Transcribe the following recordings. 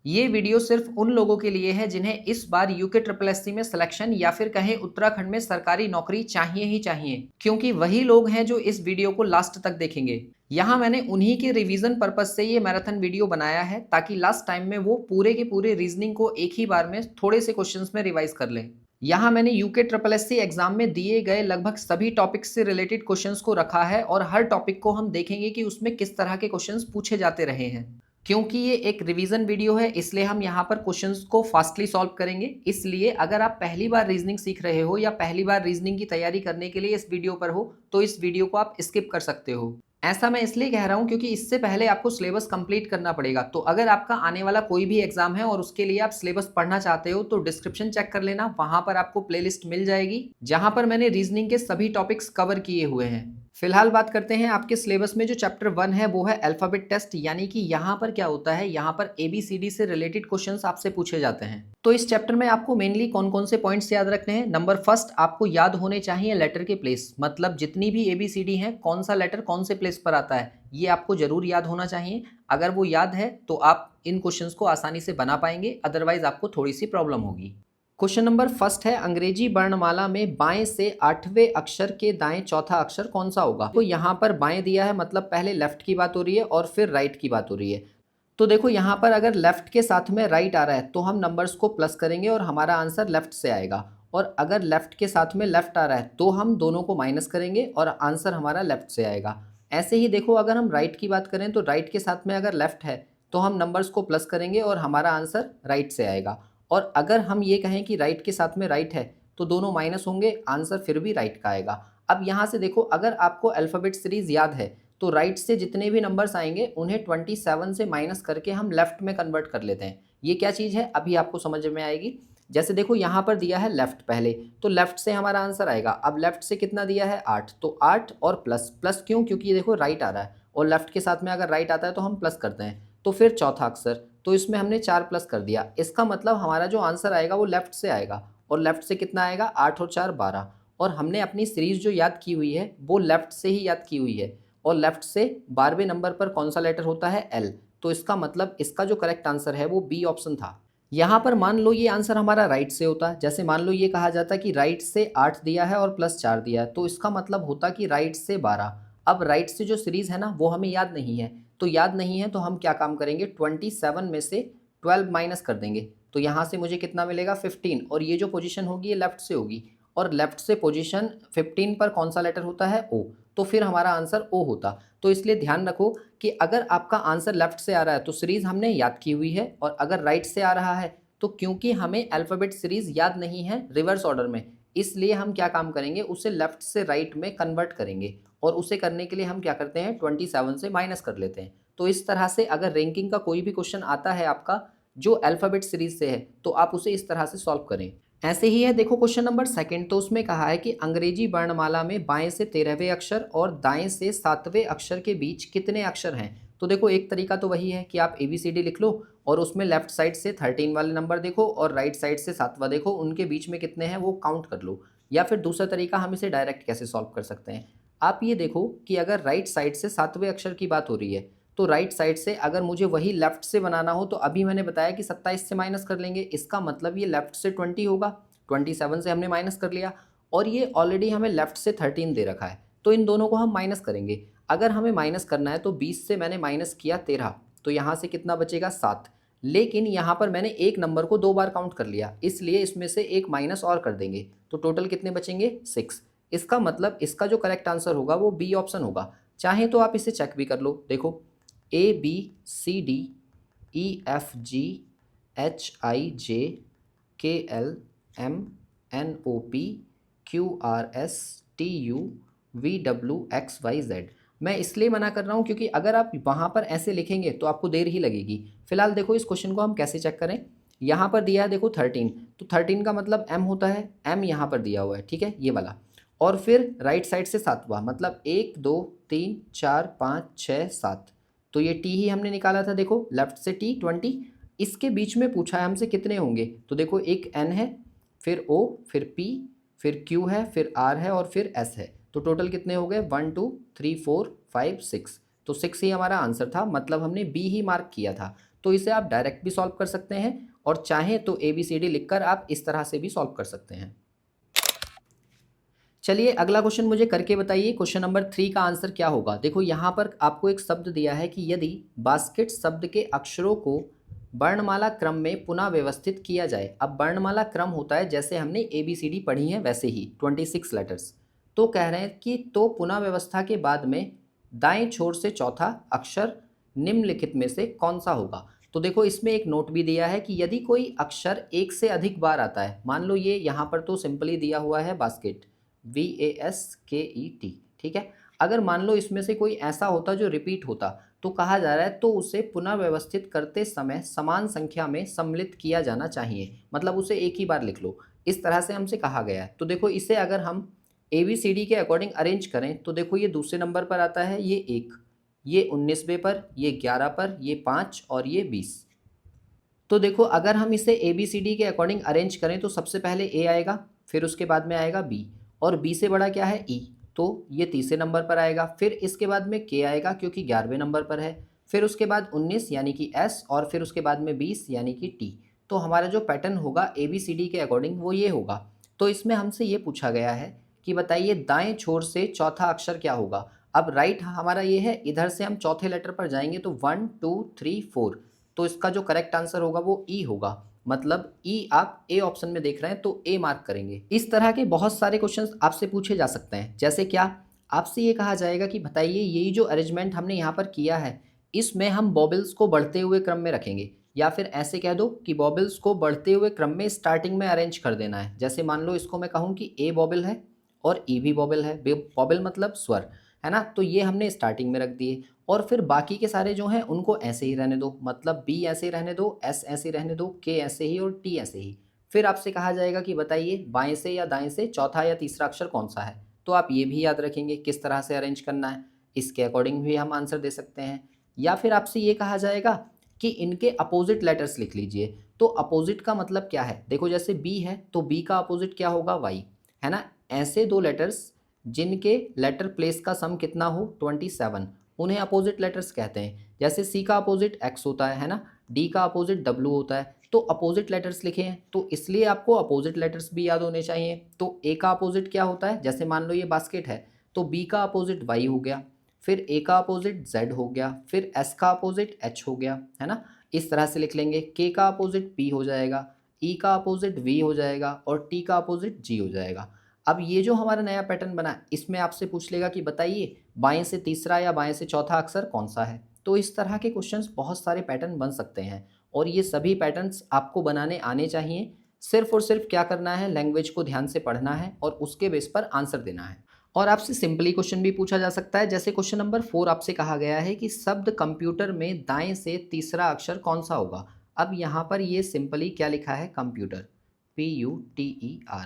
ये वीडियो सिर्फ उन लोगों के लिए है जिन्हें इस बार यूके ट्रिपल एससी में सिलेक्शन या फिर कहें उत्तराखंड में सरकारी नौकरी चाहिए ही चाहिए, क्योंकि वही लोग हैं जो इस वीडियो को लास्ट तक देखेंगे। यहाँ मैंने उन्हीं के रिवीजन पर्पज से ये मैराथन वीडियो बनाया है ताकि लास्ट टाइम में वो पूरे के पूरे रीजनिंग को एक ही बार में थोड़े से क्वेश्चंस में रिवाइज कर लें। यहाँ मैंने यूके ट्रिपल एससी एग्जाम में दिए गए लगभग सभी टॉपिक्स से रिलेटेड क्वेश्चंस को रखा है और हर टॉपिक को हम देखेंगे कि उसमें किस तरह के क्वेश्चंस पूछे जाते रहे हैं। क्योंकि ये एक रिवीजन वीडियो है इसलिए हम यहाँ पर क्वेश्चंस को फास्टली सॉल्व करेंगे। इसलिए अगर आप पहली बार रीजनिंग सीख रहे हो या पहली बार रीजनिंग की तैयारी करने के लिए इस वीडियो पर हो तो इस वीडियो को आप स्किप कर सकते हो। ऐसा मैं इसलिए कह रहा हूँ क्योंकि इससे पहले आपको सिलेबस कंप्लीट करना पड़ेगा। तो अगर आपका आने वाला कोई भी एग्जाम है और उसके लिए आप सिलेबस पढ़ना चाहते हो तो डिस्क्रिप्शन चेक कर लेना, वहां पर आपको प्लेलिस्ट मिल जाएगी जहां पर मैंने रीजनिंग के सभी टॉपिक्स कवर किए हुए हैं। फिलहाल बात करते हैं आपके सिलेबस में जो चैप्टर 1 है वो है अल्फाबेट टेस्ट, यानी कि यहाँ पर क्या होता है, यहाँ पर ABCD से रिलेटेड क्वेश्चंस आपसे पूछे जाते हैं। तो इस चैप्टर में आपको मेनली कौन कौन से पॉइंट्स याद रखने हैं। नंबर फर्स्ट, आपको याद होने चाहिए लेटर के प्लेस, मतलब जितनी भी ABCD है कौन सा लेटर कौन से प्लेस पर आता है ये आपको जरूर याद होना चाहिए। अगर वो याद है तो आप इन क्वेश्चंस को आसानी से बना पाएंगे, अदरवाइज आपको थोड़ी सी प्रॉब्लम होगी। क्वेश्चन नंबर फर्स्ट है, अंग्रेजी वर्णमाला में बाएं से 8वें अक्षर के दाएं चौथा अक्षर कौन सा होगा। तो यहाँ पर बाएं दिया है मतलब पहले लेफ्ट की बात हो रही है और फिर राइट की बात हो रही है। तो देखो यहाँ पर अगर लेफ्ट के साथ में राइट आ रहा है तो हम नंबर्स को प्लस करेंगे और हमारा आंसर लेफ्ट से आएगा, और अगर लेफ्ट के साथ में लेफ्ट आ रहा है तो हम दोनों को माइनस करेंगे और आंसर हमारा लेफ्ट से आएगा। ऐसे ही देखो अगर हम राइट की बात करें तो राइट के साथ में अगर लेफ्ट है तो हम नंबर्स को प्लस करेंगे और हमारा आंसर राइट से आएगा। और अगर हम ये कहें कि राइट के साथ में राइट है तो दोनों माइनस होंगे, आंसर फिर भी राइट का आएगा। अब यहाँ से देखो अगर आपको अल्फ़ाबेट सीरीज याद है तो राइट से जितने भी नंबर्स आएंगे उन्हें 27 से माइनस करके हम लेफ्ट में कन्वर्ट कर लेते हैं। ये क्या चीज़ है अभी आपको समझ में आएगी। जैसे देखो यहाँ पर दिया है लेफ्ट पहले, तो लेफ्ट से हमारा आंसर आएगा। अब लेफ्ट से कितना दिया है 8, तो 8 और प्लस, प्लस क्यों, क्योंकि ये देखो राइट आ रहा है और लेफ्ट के साथ में अगर राइट आता है तो हम प्लस करते हैं। तो फिर चौथा अक्षर, तो इसमें हमने 4 प्लस कर दिया। इसका मतलब हमारा जो आंसर आएगा वो लेफ्ट से आएगा, और लेफ्ट से कितना आएगा 8 और 4 12। और हमने अपनी सीरीज जो याद की हुई है वो लेफ्ट से ही याद की हुई है, और लेफ्ट से 12वें नंबर पर कौन सा लेटर होता है L। तो इसका मतलब इसका जो करेक्ट आंसर है वो बी ऑप्शन था। यहाँ पर मान लो ये आंसर हमारा राइट से होता, जैसे मान लो ये कहा जाता कि राइट से 8 दिया है और प्लस 4 दिया है, तो इसका मतलब होता कि राइट से 12। अब राइट से जो सीरीज है ना वो हमें याद नहीं है, तो याद नहीं है तो हम क्या काम करेंगे 27 में से 12 माइनस कर देंगे। तो यहाँ से मुझे कितना मिलेगा 15, और ये जो पोजीशन होगी ये लेफ्ट से होगी, और लेफ्ट से पोजीशन 15 पर कौन सा लेटर होता है O, तो फिर हमारा आंसर O होता। तो इसलिए ध्यान रखो कि अगर आपका आंसर लेफ्ट से आ रहा है तो सीरीज हमने याद की हुई है, और अगर राइट से आ रहा है तो क्योंकि हमें अल्फ़ाबेट सीरीज याद नहीं है रिवर्स ऑर्डर में, इसलिए हम क्या काम करेंगे उसे लेफ्ट से राइट में कन्वर्ट करेंगे, और उसे करने के लिए हम क्या करते हैं 27 से माइनस कर लेते हैं। तो इस तरह से अगर रैंकिंग का कोई भी क्वेश्चन आता है आपका जो अल्फ़ाबेट सीरीज से है तो आप उसे इस तरह से सॉल्व करें। ऐसे ही है देखो क्वेश्चन नंबर सेकंड, तो उसमें कहा है कि अंग्रेजी वर्णमाला में बाएं से 13वें अक्षर और दाएं से 7वें अक्षर के बीच कितने अक्षर हैं। तो देखो एक तरीका तो वही है कि आप ABCD लिख लो और उसमें लेफ्ट साइड से 13 वाले नंबर देखो और राइट साइड से 7वां देखो, उनके बीच में कितने हैं वो काउंट कर लो। या फिर दूसरा तरीका हम इसे डायरेक्ट कैसे सॉल्व कर सकते हैं, आप ये देखो कि अगर राइट साइड से 7वें अक्षर की बात हो रही है तो राइट साइड से अगर मुझे वही लेफ्ट से बनाना हो तो अभी मैंने बताया कि 27 से माइनस कर लेंगे, इसका मतलब ये लेफ्ट से 20 होगा, 27 से हमने माइनस कर लिया, और ये ऑलरेडी हमें लेफ्ट से 13 दे रखा है, तो इन दोनों को हम माइनस करेंगे। अगर हमें माइनस करना है तो 20 से मैंने माइनस किया 13, तो यहाँ से कितना बचेगा 7। लेकिन यहाँ पर मैंने एक नंबर को 2 बार काउंट कर लिया, इसलिए इसमें से एक माइनस और कर देंगे, तो टोटल कितने बचेंगे 6। इसका मतलब इसका जो करेक्ट आंसर होगा वो बी ऑप्शन होगा। चाहे तो आप इसे चेक भी कर लो, देखो ABCDEFGHIJKLMNOPQRSTUVWXYZ। मैं इसलिए मना कर रहा हूँ क्योंकि अगर आप वहाँ पर ऐसे लिखेंगे तो आपको देर ही लगेगी। फिलहाल देखो इस क्वेश्चन को हम कैसे चेक करें। यहाँ पर दिया है देखो 13, तो 13 का मतलब M होता है, M यहाँ पर दिया हुआ है, ठीक है ये वाला। और फिर राइट साइड से 7वां, मतलब 1 2 3 4 5 6 7, तो ये T ही हमने निकाला था, देखो लेफ्ट से T 20। इसके बीच में पूछा है हमसे कितने होंगे, तो देखो एक N है, फिर O, फिर P, फिर Q है, फिर R है और फिर S है, तो टोटल कितने हो गए 1 2 3 4 5 6, तो 6 ही हमारा आंसर था, मतलब हमने B ही मार्क किया था। तो इसे आप डायरेक्ट भी सॉल्व कर सकते हैं और चाहें तो ABCD लिखकर आप इस तरह से भी सॉल्व कर सकते हैं। चलिए अगला क्वेश्चन मुझे करके बताइए, क्वेश्चन नंबर 3 का आंसर क्या होगा। देखो यहाँ पर आपको एक शब्द दिया है कि यदि बास्केट शब्द के अक्षरों को वर्णमाला क्रम में पुनः व्यवस्थित किया जाए। अब वर्णमाला क्रम होता है जैसे हमने ABCD पढ़ी है वैसे ही 26 लेटर्स। तो कह रहे हैं कि तो पुनः व्यवस्था के बाद में दाएं छोर से चौथा अक्षर निम्नलिखित में से कौन सा होगा। तो देखो इसमें एक नोट भी दिया है कि यदि कोई अक्षर एक से अधिक बार आता है, मान लो ये यहाँ पर तो सिंपली दिया हुआ है बास्केट BASKET, ठीक है। अगर मान लो इसमें से कोई ऐसा होता जो रिपीट होता तो कहा जा रहा है तो उसे पुनः व्यवस्थित करते समय समान संख्या में सम्मिलित किया जाना चाहिए, मतलब उसे एक ही बार लिख लो, इस तरह से हमसे कहा गया है। तो देखो इसे अगर हम ABCD के अकॉर्डिंग अरेंज करें तो देखो ये दूसरे नंबर पर आता है ये 1, ये 19वें पर, ये 11 पर, ये 5 और ये 20। तो देखो अगर हम इसे ABCD के अकॉर्डिंग अरेंज करें तो सबसे पहले A आएगा, फिर उसके बाद में आएगा B, और B से बड़ा क्या है E, तो ये तीसरे नंबर पर आएगा। फिर इसके बाद में K आएगा क्योंकि 11वें नंबर पर है, फिर उसके बाद 19 यानी कि S, और फिर उसके बाद में 20 यानी कि T। तो हमारा जो पैटर्न होगा ABCD के अकॉर्डिंग वो ये होगा। तो इसमें हमसे ये पूछा गया है कि बताइए दाएं छोर से चौथा अक्षर क्या होगा। अब राइट हमारा ये है, इधर से हम चौथे लेटर पर जाएंगे तो 1 2 3 4, तो इसका जो करेक्ट आंसर होगा वो E होगा, मतलब E आप A ऑप्शन में देख रहे हैं तो A मार्क करेंगे। इस तरह के बहुत सारे क्वेश्चंस आपसे पूछे जा सकते हैं, जैसे क्या आपसे ये कहा जाएगा कि बताइए यही जो अरेंजमेंट हमने यहाँ पर किया है इसमें हम बॉबल्स को बढ़ते हुए क्रम में रखेंगे, या फिर ऐसे कह दो कि बॉबल्स को बढ़ते हुए क्रम में स्टार्टिंग में अरेंज कर देना है। जैसे मान लो इसको मैं कहूँ कि A बॉबल है और E भी बॉबल है, बॉबल मतलब स्वर है ना, तो ये हमने स्टार्टिंग में रख दिए, और फिर बाकी के सारे जो हैं उनको ऐसे ही रहने दो, मतलब B ऐसे ही रहने दो, S ऐसे ही रहने दो, K ऐसे ही और T ऐसे ही। फिर आपसे कहा जाएगा कि बताइए बाएं से या दाएं से चौथा या तीसरा अक्षर कौन सा है, तो आप ये भी याद रखेंगे किस तरह से अरेंज करना है, इसके अकॉर्डिंग भी हम आंसर दे सकते हैं। या फिर आपसे ये कहा जाएगा कि इनके अपोजिट लेटर्स लिख लीजिए। तो अपोजिट का मतलब क्या है, देखो जैसे B है तो B का अपोजिट क्या होगा, Y, है ना। ऐसे दो लेटर्स जिनके लेटर प्लेस का सम कितना हो 27, उन्हें अपोजिट लेटर्स कहते हैं। जैसे C का अपोजिट X होता है ना, D का अपोजिट W होता है, तो अपोजिट लेटर्स लिखे हैं तो इसलिए आपको अपोजिट लेटर्स भी याद होने चाहिए। तो A का अपोजिट क्या होता है, जैसे मान लो ये बास्केट है तो B का अपोजिट Y हो गया, फिर A का अपोजिट Z हो गया, फिर S का अपोजिट H हो गया, है ना। इस तरह से लिख लेंगे। K का अपोजिट P हो जाएगा, E का अपोजिट V हो जाएगा और T का अपोजिट G हो जाएगा। अब ये जो हमारा नया पैटर्न बना इसमें आपसे पूछ लेगा कि बताइए बाएं से तीसरा या बाएं से चौथा अक्षर कौन सा है। तो इस तरह के क्वेश्चंस बहुत सारे पैटर्न बन सकते हैं और ये सभी पैटर्न्स आपको बनाने आने चाहिए। सिर्फ और सिर्फ क्या करना है, लैंग्वेज को ध्यान से पढ़ना है और उसके बेस पर आंसर देना है। और आपसे सिंपली क्वेश्चन भी पूछा जा सकता है, जैसे क्वेश्चन नंबर 4 आपसे कहा गया है कि शब्द कंप्यूटर में दाएं से तीसरा अक्षर कौन सा होगा। अब यहाँ पर ये सिंपली क्या लिखा है, कंप्यूटर, PUTER।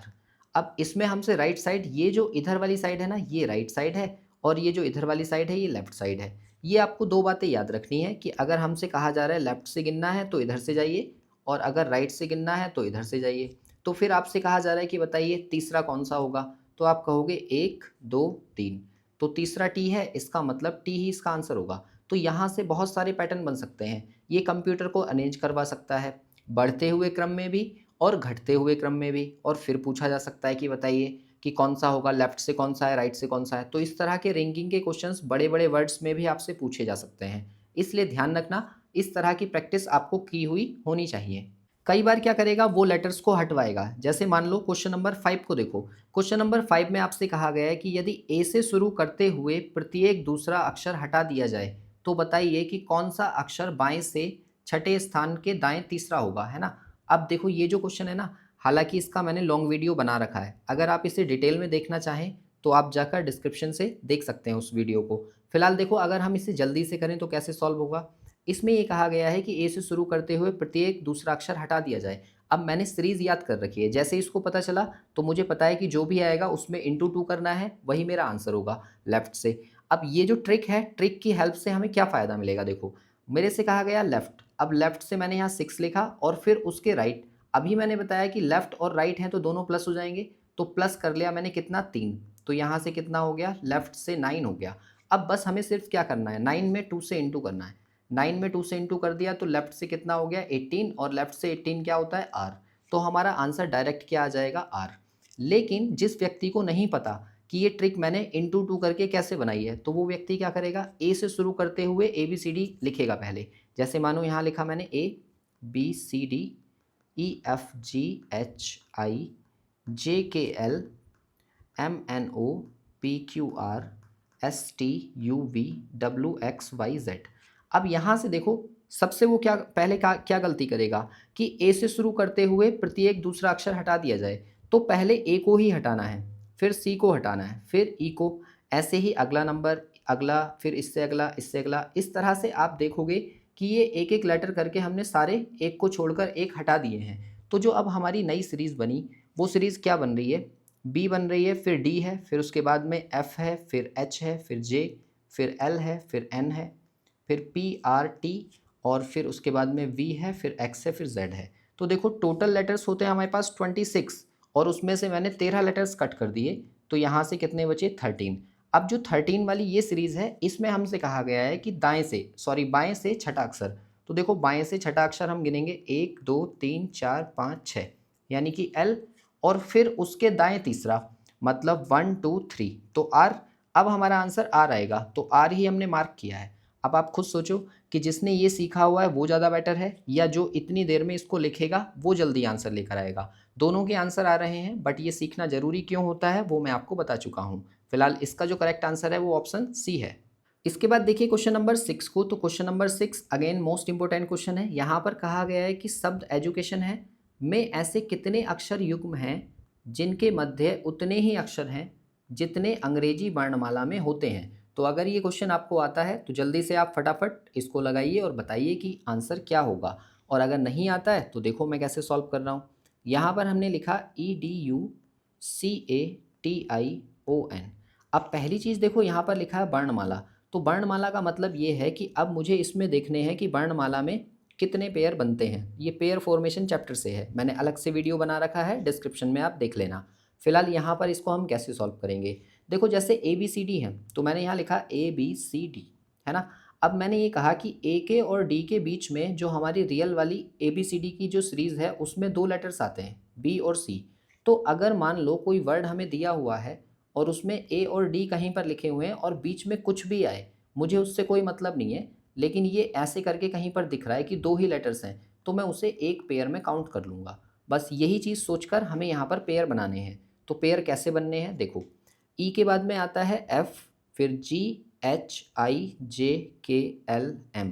अब इसमें हमसे राइट साइड, ये जो इधर वाली साइड है ना ये राइट साइड है और ये जो इधर वाली साइड है ये लेफ्ट साइड है। ये आपको दो बातें याद रखनी है कि अगर हमसे कहा जा रहा है लेफ्ट से गिनना है तो इधर से जाइए और अगर राइट से गिनना है तो इधर से जाइए। तो फिर आपसे कहा जा रहा है कि बताइए तीसरा कौन सा होगा, तो आप कहोगे 1 2 3, तो तीसरा T है, इसका मतलब T ही इसका आंसर होगा। तो यहाँ से बहुत सारे पैटर्न बन सकते हैं। ये कंप्यूटर को अरेंज करवा सकता है बढ़ते हुए क्रम में भी और घटते हुए क्रम में भी, और फिर पूछा जा सकता है कि बताइए कि कौन सा होगा, लेफ्ट से कौन सा है, राइट से कौन सा है। तो इस तरह के रैंकिंग के क्वेश्चंस बड़े बड़े वर्ड्स में भी आपसे पूछे जा सकते हैं, इसलिए ध्यान रखना इस तरह की प्रैक्टिस आपको की हुई होनी चाहिए। कई बार क्या करेगा, वो लेटर्स को हटवाएगा। जैसे मान लो क्वेश्चन नंबर 5 को देखो। क्वेश्चन नंबर 5 में आपसे कहा गया है कि यदि ए से शुरू करते हुए प्रत्येक दूसरा अक्षर हटा दिया जाए तो बताइए कि कौन सा अक्षर बाएं से छठे स्थान के दाएं तीसरा होगा, है ना। अब देखो ये जो क्वेश्चन है ना, हालांकि इसका मैंने लॉन्ग वीडियो बना रखा है, अगर आप इसे डिटेल में देखना चाहें तो आप जाकर डिस्क्रिप्शन से देख सकते हैं उस वीडियो को। फिलहाल देखो अगर हम इसे जल्दी से करें तो कैसे सॉल्व होगा। इसमें ये कहा गया है कि ए से शुरू करते हुए प्रत्येक दूसरा अक्षर हटा दिया जाए। अब मैंने सीरीज याद कर रखी है, जैसे इसको पता चला तो मुझे पता है कि जो भी आएगा उसमें इंटू 2 करना है, वही मेरा आंसर होगा लेफ्ट से। अब ये जो ट्रिक है, ट्रिक की हेल्प से हमें क्या फ़ायदा मिलेगा, देखो मेरे से कहा गया लेफ्ट, अब लेफ्ट से मैंने यहाँ 6 लिखा और फिर उसके राइट। अभी मैंने बताया कि लेफ्ट और राइट हैं तो दोनों प्लस हो जाएंगे, तो प्लस कर लिया मैंने कितना 3, तो यहाँ से कितना हो गया, लेफ्ट से 9 हो गया। अब बस हमें सिर्फ क्या करना है, 9 में 2 से इंटू करना है। 9 में 2 से इंटू कर दिया तो लेफ्ट से कितना हो गया 18, और लेफ्ट से 18 क्या होता है r। तो हमारा आंसर डायरेक्ट क्या आ जाएगा r। लेकिन जिस व्यक्ति को नहीं पता कि ये ट्रिक मैंने इंटू 2 करके कैसे बनाई है, तो वो व्यक्ति क्या करेगा, a से शुरू करते हुए ABCD लिखेगा पहले। जैसे मानो यहाँ लिखा मैंने ABCD EFGHIJKL MNOPQRSTUVWXYZ। अब यहाँ से देखो सबसे वो क्या पहले क्या गलती करेगा कि ए से शुरू करते हुए प्रत्येक दूसरा अक्षर हटा दिया जाए। तो पहले ए को ही हटाना है, फिर सी को हटाना है, फिर ई को, ऐसे ही अगला नंबर, अगला, फिर इससे अगला, इससे अगला। इस तरह से आप देखोगे कि ये एक एक लेटर करके हमने सारे एक को छोड़कर एक हटा दिए हैं। तो जो अब हमारी नई सीरीज़ बनी वो सीरीज़ क्या बन रही है, बी बन रही है, फिर डी है, फिर उसके बाद में एफ है, फिर एच है, फिर जे, फिर एल है, फिर एन है, फिर पी आर टी, और फिर उसके बाद में वी है, फिर एक्स है, फिर जेड है। तो देखो टोटल लेटर्स होते हैं हमारे पास 26, और उसमें से मैंने 13 लेटर्स कट कर दिए, तो यहाँ से कितने बचे 13। अब जो 13 वाली ये सीरीज़ है इसमें हमसे कहा गया है कि बाएं से छठा अक्षर। तो देखो बाएं से छठा अक्षर हम गिनेंगे 1 2 3 4 5 6, यानी कि एल, और फिर उसके दाएं तीसरा, मतलब 1 2 3, तो आर। अब हमारा आंसर आर आएगा, तो आर ही हमने मार्क किया है। अब आप खुद सोचो कि जिसने ये सीखा हुआ है वो ज़्यादा बेटर है, या जो इतनी देर में इसको लिखेगा वो जल्दी आंसर लेकर आएगा। दोनों के आंसर आ रहे हैं, बट ये सीखना जरूरी क्यों होता है वो मैं आपको बता चुका हूँ। फिलहाल इसका जो करेक्ट आंसर है वो ऑप्शन सी है। इसके बाद देखिए क्वेश्चन नंबर 6 को। तो question number 6 again most important question है। यहाँ पर कहा गया है कि शब्द एजुकेशन है में ऐसे कितने अक्षर युग्म हैं जिनके मध्य उतने ही अक्षर हैं जितने अंग्रेजी वर्णमाला में होते हैं। तो अगर ये क्वेश्चन आपको आता है तो जल्दी से आप फटाफट इसको लगाइए और बताइए कि आंसर क्या होगा, और अगर नहीं आता है तो देखो मैं कैसे सॉल्व कर रहा हूँ। यहाँ पर हमने लिखा EDUCATION। अब पहली चीज़ देखो यहाँ पर लिखा है वर्णमाला। तो वर्णमाला का मतलब ये है कि अब मुझे इसमें देखने हैं कि वर्णमाला में कितने पेयर बनते हैं। ये पेयर फॉर्मेशन चैप्टर से है, मैंने अलग से वीडियो बना रखा है, डिस्क्रिप्शन में आप देख लेना। फिलहाल यहाँ पर इसको हम कैसे सॉल्व करेंगे, देखो जैसे ABCD है तो मैंने यहाँ लिखा ABCD, है ना। अब मैंने ये कहा कि ए के और डी के बीच में जो हमारी रियल वाली ABCD की जो सीरीज़ है उसमें 2 लेटर्स आते हैं, B और C। तो अगर मान लो कोई वर्ड हमें दिया हुआ है और उसमें A और D कहीं पर लिखे हुए हैं और बीच में कुछ भी आए, मुझे उससे कोई मतलब नहीं है, लेकिन ये ऐसे करके कहीं पर दिख रहा है कि 2 ही लेटर्स हैं, तो मैं उसे एक पेयर में काउंट कर लूँगा। बस यही चीज़ सोचकर हमें यहाँ पर पेयर बनाने हैं। तो पेयर कैसे बनने हैं, देखो ई के बाद में आता है F, फिर GHIJKLM,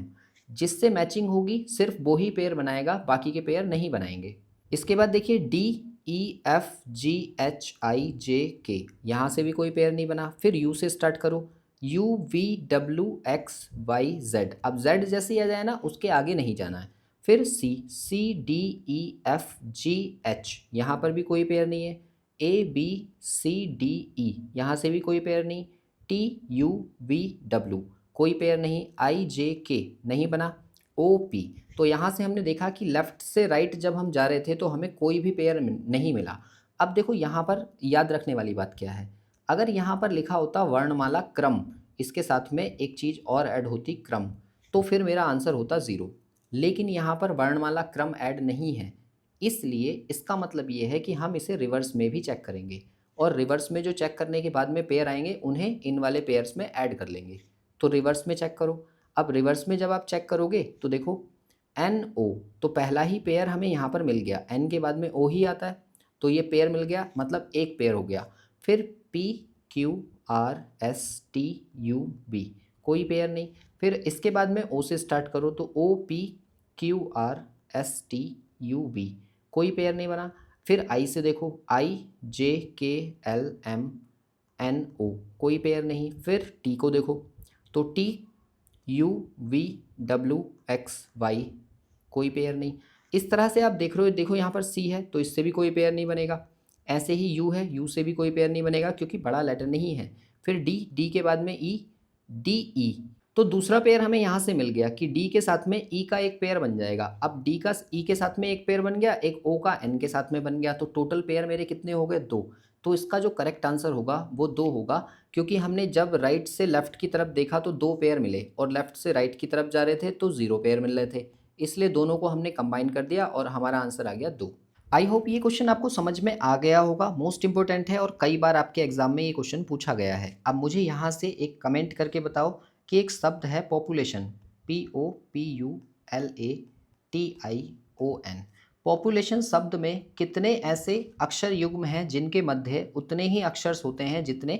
जिससे मैचिंग होगी सिर्फ वो ही पेयर बनाएगा, बाकी के पेयर नहीं बनाएंगे। इसके बाद देखिए DEFGHIJK, यहाँ से भी कोई पेयर नहीं बना। फिर U से स्टार्ट करो, UVWXYZ, अब Z जैसे ही आ जाए ना उसके आगे नहीं जाना है। फिर CDEFGH, यहाँ पर भी कोई पेयर नहीं है। ABCDE, यहाँ से भी कोई पेयर नहीं। TUVW, कोई पेयर नहीं। IJK नहीं बना। OP, तो यहाँ से हमने देखा कि लेफ़्ट से राइट जब हम जा रहे थे तो हमें कोई भी पेयर नहीं मिला। अब देखो यहाँ पर याद रखने वाली बात क्या है, अगर यहाँ पर लिखा होता वर्णमाला क्रम, इसके साथ में एक चीज़ और ऐड होती क्रम, तो फिर मेरा आंसर होता 0। लेकिन यहाँ पर वर्णमाला क्रम ऐड नहीं है, इसलिए इसका मतलब ये है कि हम इसे रिवर्स में भी चेक करेंगे, और रिवर्स में जो चेक करने के बाद में पेयर आएंगे उन्हें इन वाले पेयर्स में ऐड कर लेंगे। तो रिवर्स में चेक करो। अब रिवर्स में जब आप चेक करोगे तो देखो NO, तो पहला ही पेयर हमें यहाँ पर मिल गया, N के बाद में O ही आता है, तो ये पेयर मिल गया, मतलब एक पेयर हो गया। फिर PQRSTUV, कोई पेयर नहीं। फिर इसके बाद में O से स्टार्ट करो तो OPQRSTUV, कोई पेयर नहीं बना। फिर I से देखो IJKLMNO, कोई पेयर नहीं। फिर T को देखो तो TUVWXY, कोई पेयर नहीं। इस तरह से आप देख रहे हो, देखो यहाँ पर C है तो इससे भी कोई पेयर नहीं बनेगा। ऐसे ही U है, U से भी कोई पेयर नहीं बनेगा क्योंकि बड़ा लेटर नहीं है। फिर D के बाद में E, DE, तो दूसरा पेयर हमें यहाँ से मिल गया कि D के साथ में E का एक पेयर बन जाएगा। अब D का E के साथ में एक पेयर बन गया, एक O का N के साथ में बन गया, तो टोटल पेयर मेरे कितने हो गए 2। तो इसका जो करेक्ट आंसर होगा वो 2 होगा, क्योंकि हमने जब राइट से लेफ़्ट की तरफ देखा तो 2 पेयर मिले और लेफ़्ट से राइट की तरफ जा रहे थे तो 0 पेयर मिल रहे थे, इसलिए दोनों को हमने कंबाइन कर दिया और हमारा आंसर आ गया 2। आई होप ये क्वेश्चन आपको समझ में आ गया होगा, मोस्ट इंपॉर्टेंट है और कई बार आपके एग्जाम में ये क्वेश्चन पूछा गया है। अब मुझे यहाँ से एक कमेंट करके बताओ कि एक शब्द है पॉपुलेशन, POPULATION। पॉपुलेशन शब्द में कितने ऐसे अक्षर युग्म हैं जिनके मध्य उतने ही अक्षर होते हैं जितने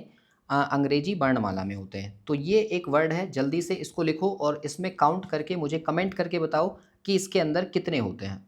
अंग्रेजी वर्णमाला में होते हैं। तो ये एक वर्ड है, जल्दी से इसको लिखो और इसमें काउंट करके मुझे कमेंट करके बताओ कि इसके अंदर कितने होते हैं।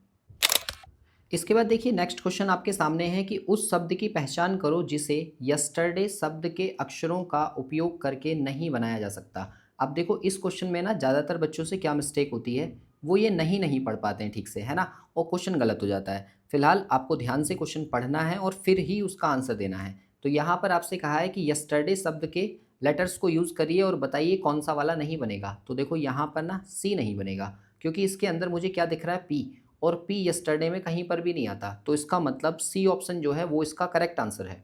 इसके बाद देखिए नेक्स्ट क्वेश्चन आपके सामने है कि उस शब्द की पहचान करो जिसे यस्टरडे शब्द के अक्षरों का उपयोग करके नहीं बनाया जा सकता। अब देखो इस क्वेश्चन में ना ज़्यादातर बच्चों से क्या मिस्टेक होती है, वो ये नहीं पढ़ पाते हैं ठीक से, है ना, और क्वेश्चन गलत हो जाता है। फिलहाल आपको ध्यान से क्वेश्चन पढ़ना है और फिर ही उसका आंसर देना है। तो यहाँ पर आपसे कहा है कि यस्टरडे शब्द के लेटर्स को यूज़ करिए और बताइए कौन सा वाला नहीं बनेगा। तो देखो यहाँ पर ना सी नहीं बनेगा, क्योंकि इसके अंदर मुझे क्या दिख रहा है, पी, और पी यस्टरडे में कहीं पर भी नहीं आता, तो इसका मतलब सी ऑप्शन जो है वो इसका करेक्ट आंसर है।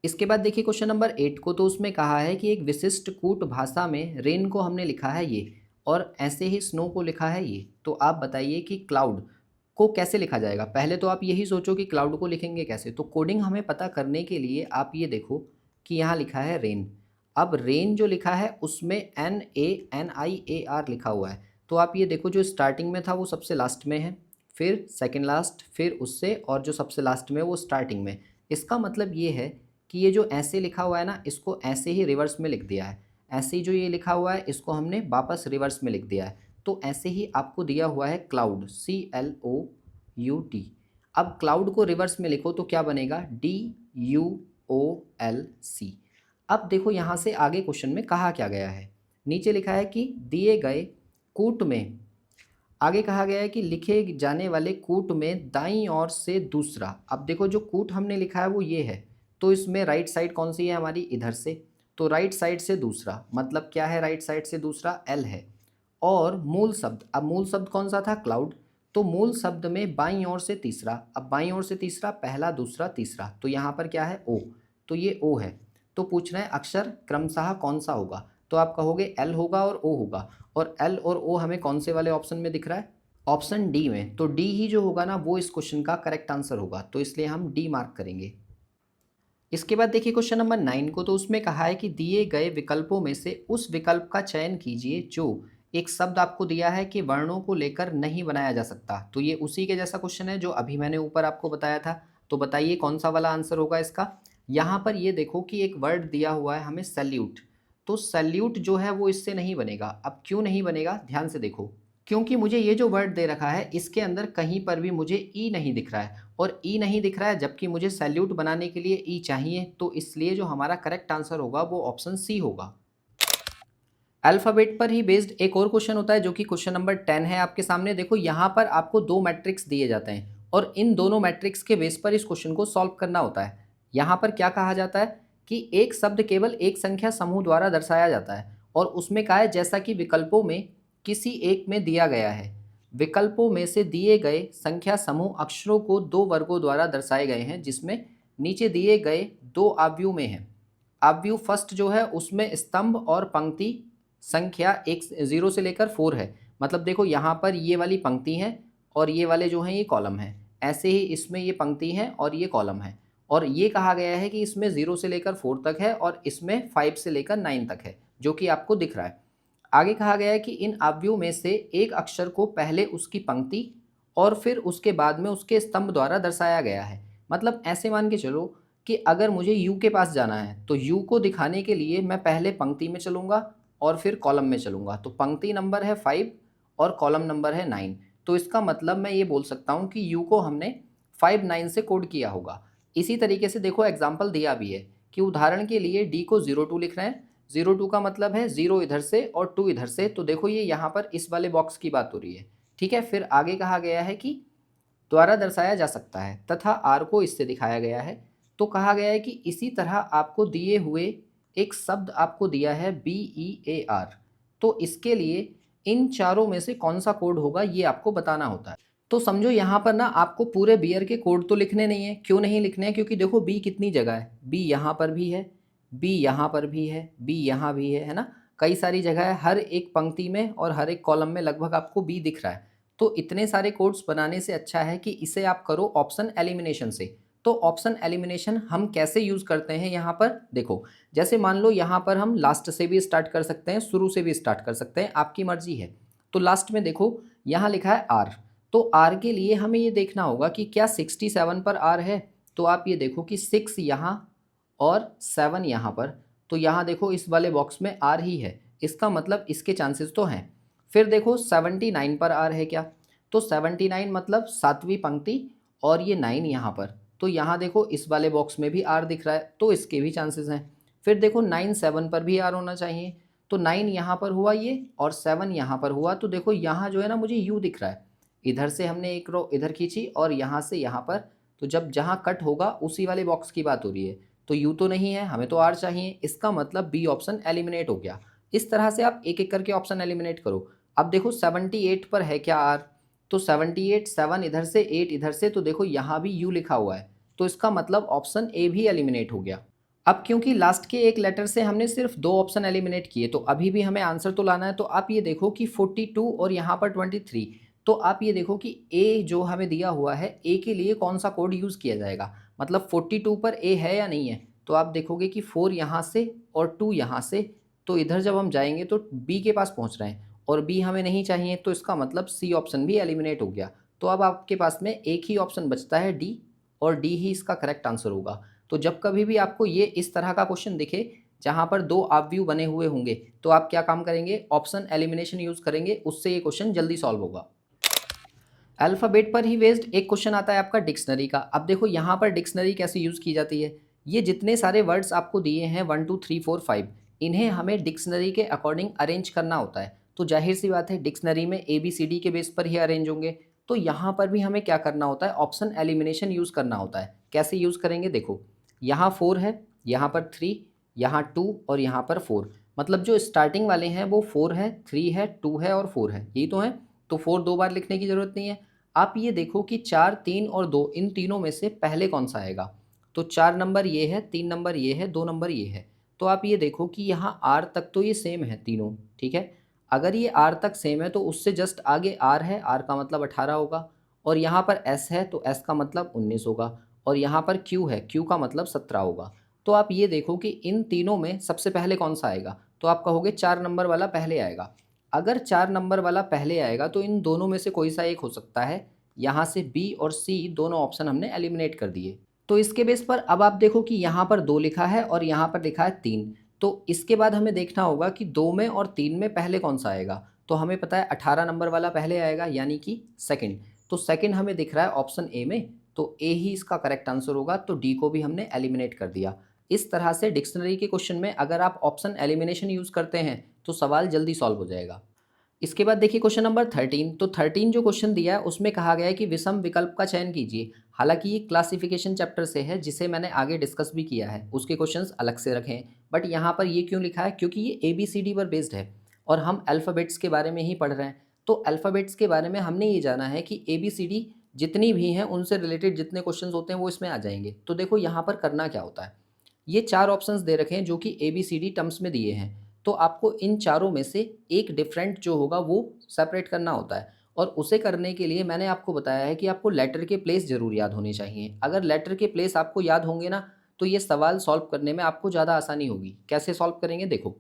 इसके बाद देखिए क्वेश्चन नंबर 8 को, तो उसमें कहा है कि एक विशिष्ट कूट भाषा में रेन को हमने लिखा है ये, और ऐसे ही स्नो को लिखा है ये। तो आप बताइए कि क्लाउड को कैसे लिखा जाएगा। पहले तो आप यही सोचो कि क्लाउड को लिखेंगे कैसे। तो कोडिंग हमें पता करने के लिए आप ये देखो कि यहाँ लिखा है रेन। अब रेन जो लिखा है उसमें NANIAR लिखा हुआ है। तो आप ये देखो जो स्टार्टिंग में था वो सबसे लास्ट में है, फिर सेकंड लास्ट, फिर उससे, और जो सबसे लास्ट में वो स्टार्टिंग में। इसका मतलब ये है कि ये जो ऐसे लिखा हुआ है ना, इसको ऐसे ही रिवर्स में लिख दिया है। ऐसे ही जो ये लिखा हुआ है इसको हमने वापस रिवर्स में लिख दिया है। तो ऐसे ही आपको दिया हुआ है क्लाउड, CLOUD। अब क्लाउड को रिवर्स में लिखो तो क्या बनेगा, DUOLC। अब देखो यहाँ से आगे क्वेश्चन में कहा क्या गया है। नीचे लिखा है कि दिए गए कूट में, आगे कहा गया है कि लिखे जाने वाले कूट में दाईं ओर से दूसरा। अब देखो जो कूट हमने लिखा है वो ये है, तो इसमें राइट साइड कौन सी है हमारी, इधर से। तो राइट साइड से दूसरा मतलब क्या है, राइट साइड से दूसरा L है। और मूल शब्द, अब मूल शब्द कौन सा था, क्लाउड। तो मूल शब्द में बाईं ओर से तीसरा, अब बाईं ओर से तीसरा, पहला दूसरा तीसरा, तो यहाँ पर क्या है, O। तो ये O है। तो पूछ रहे हैं अक्षर क्रमशः कौन सा होगा, तो आप कहोगे L होगा और O होगा। और L और O हमें कौन से वाले ऑप्शन में दिख रहा है, ऑप्शन डी में। तो डी ही जो होगा ना वो इस क्वेश्चन का करेक्ट आंसर होगा, तो इसलिए हम डी मार्क करेंगे। इसके बाद देखिए क्वेश्चन नंबर 9 को, तो उसमें कहा है कि दिए गए विकल्पों में से उस विकल्प का चयन कीजिए जो एक शब्द आपको दिया है कि वर्णों को लेकर नहीं बनाया जा सकता। तो ये उसी के जैसा क्वेश्चन है जो अभी मैंने ऊपर आपको बताया था। तो बताइए कौन सा वाला आंसर होगा इसका। यहाँ पर ये देखो कि एक वर्ड दिया हुआ है हमें सैल्यूट, तो सैल्यूट जो है वो इससे नहीं बनेगा। अब क्यों नहीं बनेगा, ध्यान से देखो, क्योंकि मुझे ये जो वर्ड दे रखा है इसके अंदर कहीं पर भी मुझे ई नहीं दिख रहा है, और ई नहीं दिख रहा है जबकि मुझे सैल्यूट बनाने के लिए ई चाहिए। तो इसलिए जो हमारा करेक्ट आंसर होगा वो ऑप्शन सी होगा। अल्फ़ाबेट पर ही बेस्ड एक और क्वेश्चन होता है जो कि क्वेश्चन नंबर 10 है आपके सामने। देखो यहाँ पर आपको 2 मैट्रिक्स दिए जाते हैं और इन दोनों मैट्रिक्स के बेस पर इस क्वेश्चन को सॉल्व करना होता है। यहाँ पर क्या कहा जाता है कि एक शब्द केवल एक संख्या समूह द्वारा दर्शाया जाता है, और उसमें कहा है जैसा कि विकल्पों में किसी एक में दिया गया है। विकल्पों में से दिए गए संख्या समूह अक्षरों को 2 वर्गों द्वारा दर्शाए गए हैं, जिसमें नीचे दिए गए 2 आव्यूह में हैं। आव्यूह फर्स्ट जो है उसमें स्तंभ और पंक्ति संख्या 0 से लेकर 4 है। मतलब देखो यहाँ पर ये वाली पंक्ति है और ये वाले जो हैं ये कॉलम है। ऐसे ही इसमें ये पंक्ति है और ये कॉलम है, और ये कहा गया है कि इसमें 0 से लेकर 4 तक है और इसमें 5 से लेकर 9 तक है, जो कि आपको दिख रहा है। आगे कहा गया है कि इन आव्यूह में से एक अक्षर को पहले उसकी पंक्ति और फिर उसके बाद में उसके स्तंभ द्वारा दर्शाया गया है। मतलब ऐसे मान के चलो कि अगर मुझे यू के पास जाना है तो यू को दिखाने के लिए मैं पहले पंक्ति में चलूँगा और फिर कॉलम में चलूँगा। तो पंक्ति नंबर है 5 और कॉलम नंबर है 9। तो इसका मतलब मैं ये बोल सकता हूँ कि यू को हमने 5 9 से कोड किया होगा। इसी तरीके से देखो एग्जाम्पल दिया भी है कि उदाहरण के लिए डी को 02 लिख रहे हैं। 02 का मतलब है 0 इधर से और 2 इधर से। तो देखो ये यहाँ पर इस वाले बॉक्स की बात हो रही है, ठीक है। फिर आगे कहा गया है कि द्वारा दर्शाया जा सकता है तथा आर को इससे दिखाया गया है। तो कहा गया है कि इसी तरह आपको दिए हुए एक शब्द आपको दिया है BEAR, तो इसके लिए इन चारों में से कौन सा कोड होगा ये आपको बताना होता है। तो समझो यहाँ पर ना आपको पूरे बियर के कोड तो लिखने नहीं है। क्यों नहीं लिखने हैं? क्योंकि देखो बी कितनी जगह है, बी यहाँ पर भी है, बी यहाँ पर भी है, बी यहाँ भी है ना, कई सारी जगह है। हर एक पंक्ति में और हर एक कॉलम में लगभग आपको बी दिख रहा है। तो इतने सारे कोड्स बनाने से अच्छा है कि इसे आप करो ऑप्शन एलिमिनेशन से। तो ऑप्शन एलिमिनेशन हम कैसे यूज़ करते हैं यहाँ पर देखो, जैसे मान लो यहाँ पर हम लास्ट से भी स्टार्ट कर सकते हैं, शुरू से भी स्टार्ट कर सकते हैं, आपकी मर्जी है। तो लास्ट में देखो यहाँ लिखा है आर, तो आर के लिए हमें ये देखना होगा कि क्या 67 पर आर है। तो आप ये देखो कि 6 यहाँ और 7 यहाँ पर, तो यहाँ देखो इस वाले बॉक्स में आर ही है, इसका मतलब इसके चांसेस तो हैं। फिर देखो 79 पर आर है क्या, तो 79 मतलब 7वीं पंक्ति और ये 9 यहाँ पर, तो यहाँ देखो इस वाले बॉक्स में भी आर दिख रहा है, तो इसके भी चांसेस हैं। फिर देखो 97 पर भी आर होना चाहिए, तो 9 यहाँ पर हुआ ये और 7 यहाँ पर हुआ, तो देखो यहाँ जो है ना मुझे यू दिख रहा है। इधर से हमने एक रो इधर खींची और यहाँ से यहाँ पर, तो जब जहाँ कट होगा उसी वाले बॉक्स की बात हो रही है, तो यू तो नहीं है, हमें तो आर चाहिए, इसका मतलब बी ऑप्शन एलिमिनेट हो गया। इस तरह से आप एक एक करके ऑप्शन एलिमिनेट करो। अब देखो 78 पर है क्या आर, तो 78, 7 इधर से 8 इधर से, तो देखो यहाँ भी यू लिखा हुआ है, तो इसका मतलब ऑप्शन ए भी एलिमिनेट हो गया। अब क्योंकि लास्ट के एक लेटर से हमने सिर्फ 2 ऑप्शन एलिमिनेट किए, तो अभी भी हमें आंसर तो लाना है। तो आप ये देखो कि 42 और यहाँ पर 23, तो आप ये देखो कि ए जो हमें दिया हुआ है, ए के लिए कौन सा कोड यूज़ किया जाएगा, मतलब 42 पर ए है या नहीं है। तो आप देखोगे कि 4 यहाँ से और 2 यहाँ से, तो इधर जब हम जाएंगे तो बी के पास पहुँच रहे हैं और बी हमें नहीं चाहिए, तो इसका मतलब सी ऑप्शन भी एलिमिनेट हो गया। तो अब आपके पास में एक ही ऑप्शन बचता है डी, और डी ही इसका करेक्ट आंसर होगा। तो जब कभी भी आपको ये इस तरह का क्वेश्चन दिखे जहाँ पर 2 ऑब्जेक्ट बने हुए होंगे, तो आप क्या काम करेंगे, ऑप्शन एलिमिनेशन यूज़ करेंगे, उससे ये क्वेश्चन जल्दी सॉल्व होगा। अल्फ़ाबेट पर ही बेस्ड एक क्वेश्चन आता है आपका डिक्शनरी का। अब देखो यहाँ पर डिक्शनरी कैसे यूज़ की जाती है। ये जितने सारे वर्ड्स आपको दिए हैं 1 2 3 4 5, इन्हें हमें डिक्शनरी के अकॉर्डिंग अरेंज करना होता है। तो जाहिर सी बात है डिक्शनरी में ABCD के बेस पर ही अरेंज होंगे। तो यहाँ पर भी हमें क्या करना होता है, ऑप्शन एलिमिनेशन यूज़ करना होता है। कैसे यूज़ करेंगे देखो, यहाँ 4 है, यहाँ पर 3, यहाँ 2 और यहाँ पर 4, मतलब जो स्टार्टिंग वाले हैं वो 4 है, 3 है, 2 है और 4 है, यही तो है। तो 4 2 बार लिखने की ज़रूरत नहीं है। आप ये देखो कि 4, 3 और 2, इन तीनों में से पहले कौन सा आएगा। तो 4 नंबर ये है, 3 नंबर ये है, 2 नंबर ये है। तो आप ये देखो कि यहाँ आर तक तो ये सेम है तीनों, ठीक है। अगर ये आर तक सेम है तो उससे जस्ट आगे आर है, आर का मतलब 18 होगा, और यहाँ पर एस है तो एस का मतलब 19 होगा, और यहाँ पर क्यू है, क्यू का मतलब 17 होगा। तो आप ये देखो कि इन तीनों में सबसे पहले कौन सा आएगा, तो आप कहोगे 4 नंबर वाला पहले आएगा। अगर 4 नंबर वाला पहले आएगा तो इन दोनों में से कोई सा एक हो सकता है। यहाँ से बी और सी दोनों ऑप्शन हमने एलिमिनेट कर दिए। तो इसके बेस पर अब आप देखो कि यहाँ पर 2 लिखा है और यहाँ पर लिखा है 3, तो इसके बाद हमें देखना होगा कि 2 में और 3 में पहले कौन सा आएगा। तो हमें पता है 18 नंबर वाला पहले आएगा, यानी कि सेकंड। तो सेकंड हमें दिख रहा है ऑप्शन ए में, तो ए ही इसका करेक्ट आंसर होगा। तो डी को भी हमने एलिमिनेट कर दिया। इस तरह से डिक्शनरी के क्वेश्चन में अगर आप ऑप्शन एलिमिनेशन यूज़ करते हैं तो सवाल जल्दी सॉल्व हो जाएगा। इसके बाद देखिए क्वेश्चन नंबर 13। तो 13 जो क्वेश्चन दिया है उसमें कहा गया है कि विषम विकल्प का चयन कीजिए। हालांकि ये क्लासिफिकेशन चैप्टर से है, जिसे मैंने आगे डिस्कस भी किया है, उसके क्वेश्चंस अलग से रखें। बट यहाँ पर ये क्यों लिखा है, क्योंकि ये ABCD पर बेस्ड है और हम अल्फ़ाबेट्स के बारे में ही पढ़ रहे हैं। तो अल्फ़ाबेट्स के बारे में हमने ये जाना है कि ABCD जितनी भी हैं उनसे रिलेटेड जितने क्वेश्चन होते हैं वो इसमें आ जाएंगे। तो देखो यहाँ पर करना क्या होता है, ये 4 ऑप्शंस दे रखे हैं जो कि ABCD टर्म्स में दिए हैं। तो आपको इन चारों में से एक डिफरेंट जो होगा वो सेपरेट करना होता है, और उसे करने के लिए मैंने आपको बताया है कि आपको लेटर के प्लेस ज़रूर याद होने चाहिए। अगर लेटर के प्लेस आपको याद होंगे ना, तो ये सवाल सॉल्व करने में आपको ज़्यादा आसानी होगी। कैसे सॉल्व करेंगे देखो,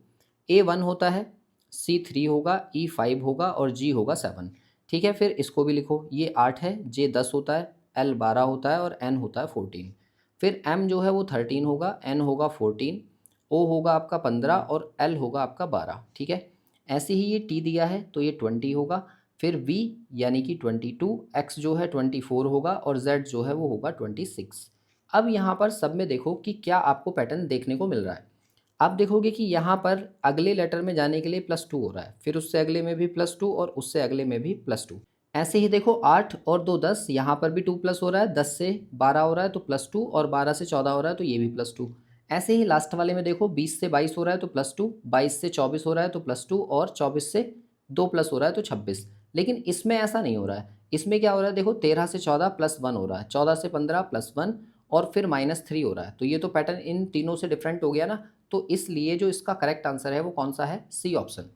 A1 होता है, C3 होगा, E5 होगा और G होगा 7, ठीक है। फिर इसको भी लिखो, ये 8 है, J 10 होता है, L 12 होता है और N होता है 14। फिर M जो है वो 13 होगा, N होगा 14, O होगा आपका 15 और L होगा आपका 12, ठीक है। ऐसे ही ये T दिया है तो ये 20 होगा। फिर V यानी कि 22, X जो है 24 होगा और Z जो है वो होगा 26। अब यहाँ पर सब में देखो कि क्या आपको पैटर्न देखने को मिल रहा है। आप देखोगे कि यहाँ पर अगले लेटर में जाने के लिए +2 हो रहा है, फिर उससे अगले में भी +2 और उससे अगले में भी +2। ऐसे ही देखो 8 और 2 10, यहाँ पर भी 2 प्लस हो रहा है, 10 से 12 हो रहा है तो +2 और 12 से 14 हो रहा है तो ये भी +2। ऐसे ही लास्ट वाले में देखो 20 से 22 हो रहा है तो +2, 22 से 24 हो रहा है तो +2 और 24 से 2 प्लस हो रहा है तो 26। लेकिन इसमें ऐसा नहीं हो रहा है, इसमें क्या हो रहा है देखो, 13 से 14 प्लस 1 हो रहा है, 14 से 15 प्लस 1 और फिर -3 हो रहा है। तो ये तो पैटर्न इन तीनों से डिफरेंट हो गया ना, तो इसलिए जो इसका करेक्ट आंसर है वो कौन सा है, सी ऑप्शन।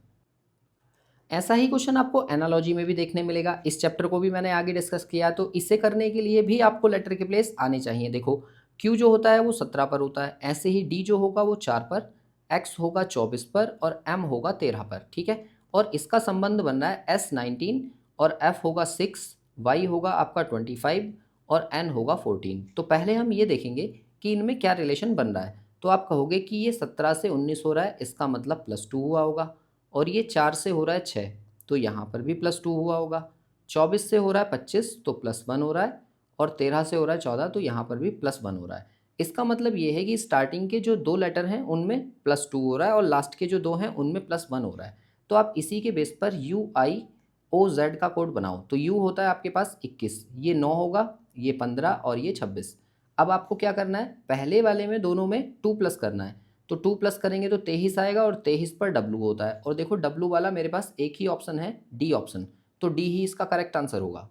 ऐसा ही क्वेश्चन आपको एनालॉजी में भी देखने मिलेगा। इस चैप्टर को भी मैंने आगे डिस्कस किया, तो इसे करने के लिए भी आपको लेटर के प्लेस आने चाहिए। देखो क्यू जो होता है वो 17 पर होता है, ऐसे ही डी जो होगा वो 4 पर, एक्स होगा 24 पर और एम होगा 13 पर, ठीक है। और इसका संबंध बन रहा है एस 19 और एफ होगा 6, वाई होगा आपका 25 और एन होगा 14। तो पहले हम ये देखेंगे कि इनमें क्या रिलेशन बन रहा है। तो आप कहोगे कि ये 17 से 19 हो रहा है, इसका मतलब +2 हुआ होगा। और ये 4 से हो रहा है 6, तो यहाँ पर भी +2 हुआ होगा। 24 से हो रहा है 25, तो +1 हो रहा है। और 13 से हो रहा है 14, तो यहाँ पर भी +1 हो रहा है। इसका मतलब ये है कि स्टार्टिंग के जो 2 लेटर हैं उनमें +2 हो रहा है और लास्ट के जो 2 हैं उनमें +1 हो रहा है। तो आप इसी के बेस पर UIOZ का कोड बनाओ। तो U होता है आपके पास 21, ये 9 होगा, ये 15 और ये 26। अब आपको क्या करना है, पहले वाले में दोनों में 2 प्लस करना है। तो 2 प्लस करेंगे तो 23 आएगा और 23 पर W होता है। और देखो W वाला मेरे पास एक ही ऑप्शन है, डी ऑप्शन, तो डी ही इसका करेक्ट आंसर होगा।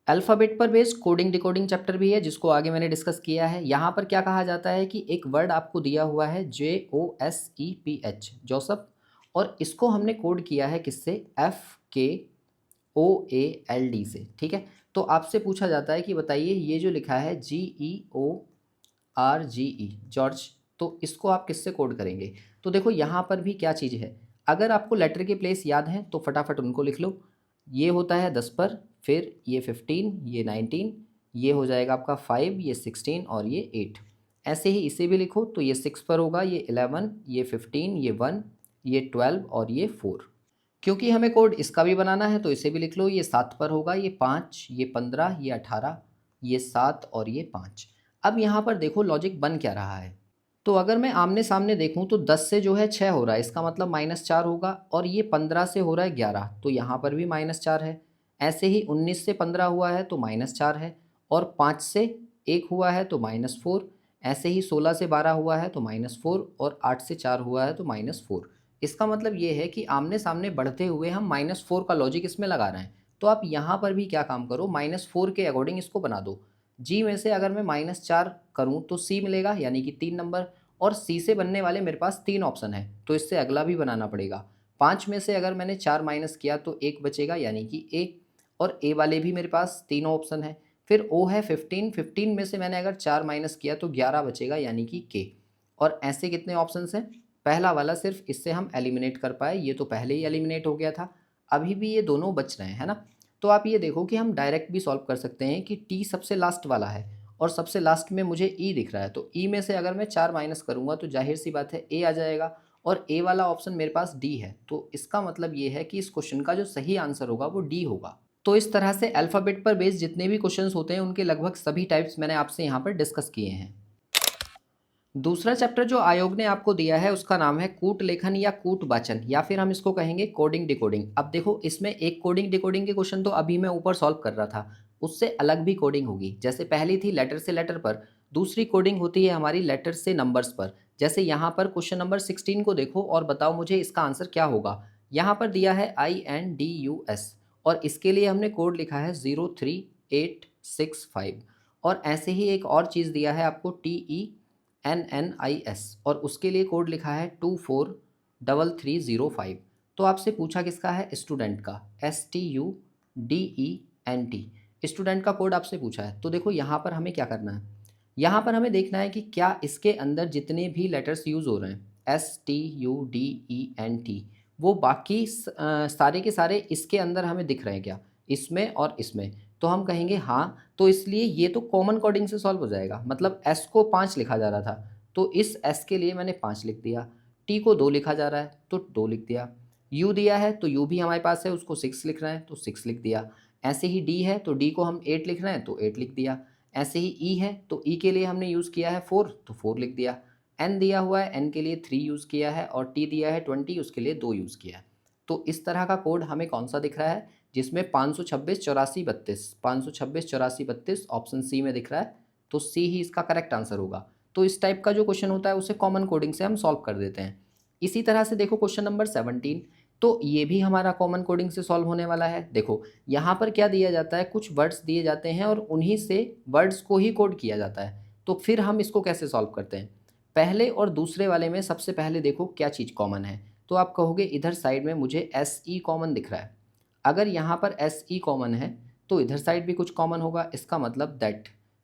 अल्फ़ाबेट पर बेस्ड कोडिंग डिकोडिंग चैप्टर भी है, जिसको आगे मैंने डिस्कस किया है। यहाँ पर क्या कहा जाता है कि एक वर्ड आपको दिया हुआ है JOSEPH, जोसफ, और इसको हमने कोड किया है किससे, FKOALD से, ठीक है। तो आपसे पूछा जाता है कि बताइए ये जो लिखा है GEORGE, जॉर्ज, तो इसको आप किससे कोड करेंगे। तो देखो यहाँ पर भी क्या चीज़ है, अगर आपको लेटर के प्लेस याद हैं तो फटाफट उनको लिख लो। ये होता है 10 पर, फिर ये 15, ये 19, ये हो जाएगा आपका 5, ये 16 और ये 8। ऐसे ही इसे भी लिखो, तो ये 6 पर होगा, ये 11, ये 15, ये 1, ये 12 और ये 4। क्योंकि हमें कोड इसका भी बनाना है तो इसे भी लिख लो, ये 7 पर होगा, ये 5, ये 15, ये 18, ये 7 और ये 5। अब यहाँ पर देखो लॉजिक बन क्या रहा है। तो अगर मैं आमने सामने देखूं तो 10 से जो है 6 हो रहा है, इसका मतलब -4 होगा। और ये 15 से हो रहा है 11, तो यहाँ पर भी -4 है। ऐसे ही 19 से 15 हुआ है तो -4 है। और 5 से 1 हुआ है तो -4। ऐसे ही 16 से 12 हुआ है तो -4 और 8 से 4 हुआ है तो -4। इसका मतलब ये है कि आमने सामने बढ़ते हुए हम -4 का लॉजिक इसमें लगा रहे हैं। तो आप यहाँ पर भी क्या काम करो, -4 के अकॉर्डिंग इसको बना दो। जी में से अगर मैं -4 करूँ तो सी मिलेगा, यानी कि 3 नंबर। और सी से बनने वाले मेरे पास 3 ऑप्शन है, तो इससे अगला भी बनाना पड़ेगा। 5 में से अगर मैंने 4 माइनस किया तो 1 बचेगा, यानी कि ए। और ए वाले भी मेरे पास तीनों ऑप्शन है। फिर ओ है 15, 15 में से मैंने अगर 4 माइनस किया तो 11 बचेगा, यानी कि के। और ऐसे कितने ऑप्शन हैं, पहला वाला सिर्फ इससे हम एलिमिनेट कर पाए, ये तो पहले ही एलिमिनेट हो गया था। अभी भी ये दोनों बच रहे हैं ना। तो आप ये देखो कि हम डायरेक्ट भी सॉल्व कर सकते हैं कि टी सबसे लास्ट वाला है और सबसे लास्ट में मुझे ई दिख रहा है, तो ई में से अगर मैं 4 माइनस करूँगा तो जाहिर सी बात है ए आ जाएगा। और ए वाला ऑप्शन मेरे पास डी है, तो इसका मतलब ये है कि इस क्वेश्चन का जो सही आंसर होगा वो डी होगा। तो इस तरह से अल्फ़ाबेट पर बेस्ड जितने भी क्वेश्चंस होते हैं उनके लगभग सभी टाइप्स मैंने आपसे यहाँ पर डिस्कस किए हैं। दूसरा चैप्टर जो आयोग ने आपको दिया है उसका नाम है कूट लेखन या कूट वाचन, या फिर हम इसको कहेंगे कोडिंग डिकोडिंग। अब देखो इसमें एक कोडिंग डिकोडिंग के क्वेश्चन तो अभी मैं ऊपर सॉल्व कर रहा था, उससे अलग भी कोडिंग होगी। जैसे पहली थी लेटर से लेटर पर, दूसरी कोडिंग होती है हमारी लेटर से नंबर्स पर। जैसे यहाँ पर क्वेश्चन नंबर 16 को देखो और बताओ मुझे इसका आंसर क्या होगा। यहाँ पर दिया है INDUS और इसके लिए हमने कोड लिखा है 03865। और ऐसे ही एक और चीज़ दिया है आपको TENNIS और उसके लिए कोड लिखा है 243305। तो आपसे पूछा किसका है, स्टूडेंट का, STUDENT, स्टूडेंट का कोड आपसे पूछा है। तो देखो यहाँ पर हमें क्या करना है, यहाँ पर हमें देखना है कि क्या इसके अंदर जितने भी लेटर्स यूज़ हो रहे हैं STUDENT, वो बाकी सारे के सारे इसके अंदर हमें दिख रहे हैं क्या, इसमें और इसमें। तो हम कहेंगे हाँ, तो इसलिए ये तो कॉमन कोडिंग से सॉल्व हो जाएगा। मतलब S को 5 लिखा जा रहा था तो इस S के लिए मैंने 5 लिख दिया। T को 2 लिखा जा रहा है तो 2 लिख दिया। U दिया है तो U भी हमारे पास है, उसको 6 लिख रहे हैं तो 6 लिख दिया। ऐसे ही D है तो D को हम 8 लिख रहे हैं तो 8 लिख दिया। ऐसे ही E है तो E के लिए हमने यूज़ किया है 4 तो 4 लिख दिया। N दिया हुआ है, N के लिए 3 यूज़ किया है और T दिया है 20, उसके लिए 2 यूज़ किया है। तो इस तरह का कोड हमें कौन सा दिख रहा है, जिसमें 526 84 32, 526 84 32 ऑप्शन सी में दिख रहा है, तो सी ही इसका करेक्ट आंसर होगा। तो इस टाइप का जो क्वेश्चन होता है उसे कॉमन कोडिंग से हम सॉल्व कर देते हैं। इसी तरह से देखो क्वेश्चन नंबर 17, तो ये भी हमारा कॉमन कोडिंग से सॉल्व होने वाला है। देखो यहाँ पर क्या दिया जाता है, कुछ वर्ड्स दिए जाते हैं और उन्हीं से वर्ड्स को ही कोड किया जाता है। तो फिर हम इसको कैसे सॉल्व करते हैं, पहले और दूसरे वाले में सबसे पहले देखो क्या चीज़ कॉमन है। तो आप कहोगे इधर साइड में मुझे एस ई कॉमन दिख रहा है। अगर यहाँ पर एस ई कॉमन है तो इधर साइड भी कुछ कॉमन होगा, इसका मतलब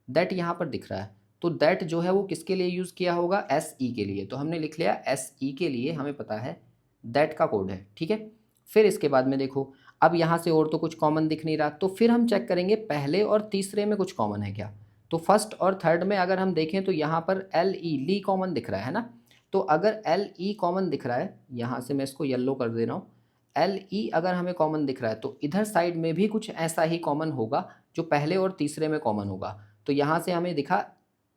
दैट यहाँ पर दिख रहा है। तो दैट जो है वो किसके लिए यूज़ किया होगा, एस ई के लिए। तो हमने लिख लिया एस ई के लिए, हमें पता है दैट का कोड है, ठीक है। फिर इसके बाद में देखो अब यहाँ से और तो कुछ कॉमन दिख नहीं रहा, तो फिर हम चेक करेंगे पहले और तीसरे में कुछ कॉमन है क्या। तो फर्स्ट और थर्ड में अगर हम देखें तो यहाँ पर एल ई ली कॉमन दिख रहा है ना। तो अगर एल ई कॉमन दिख रहा है, यहाँ से मैं इसको येलो कर दे रहा हूँ, एल ई अगर हमें कॉमन दिख रहा है तो इधर साइड में भी कुछ ऐसा ही कॉमन होगा जो पहले और तीसरे में कॉमन होगा। तो यहाँ से हमें दिखा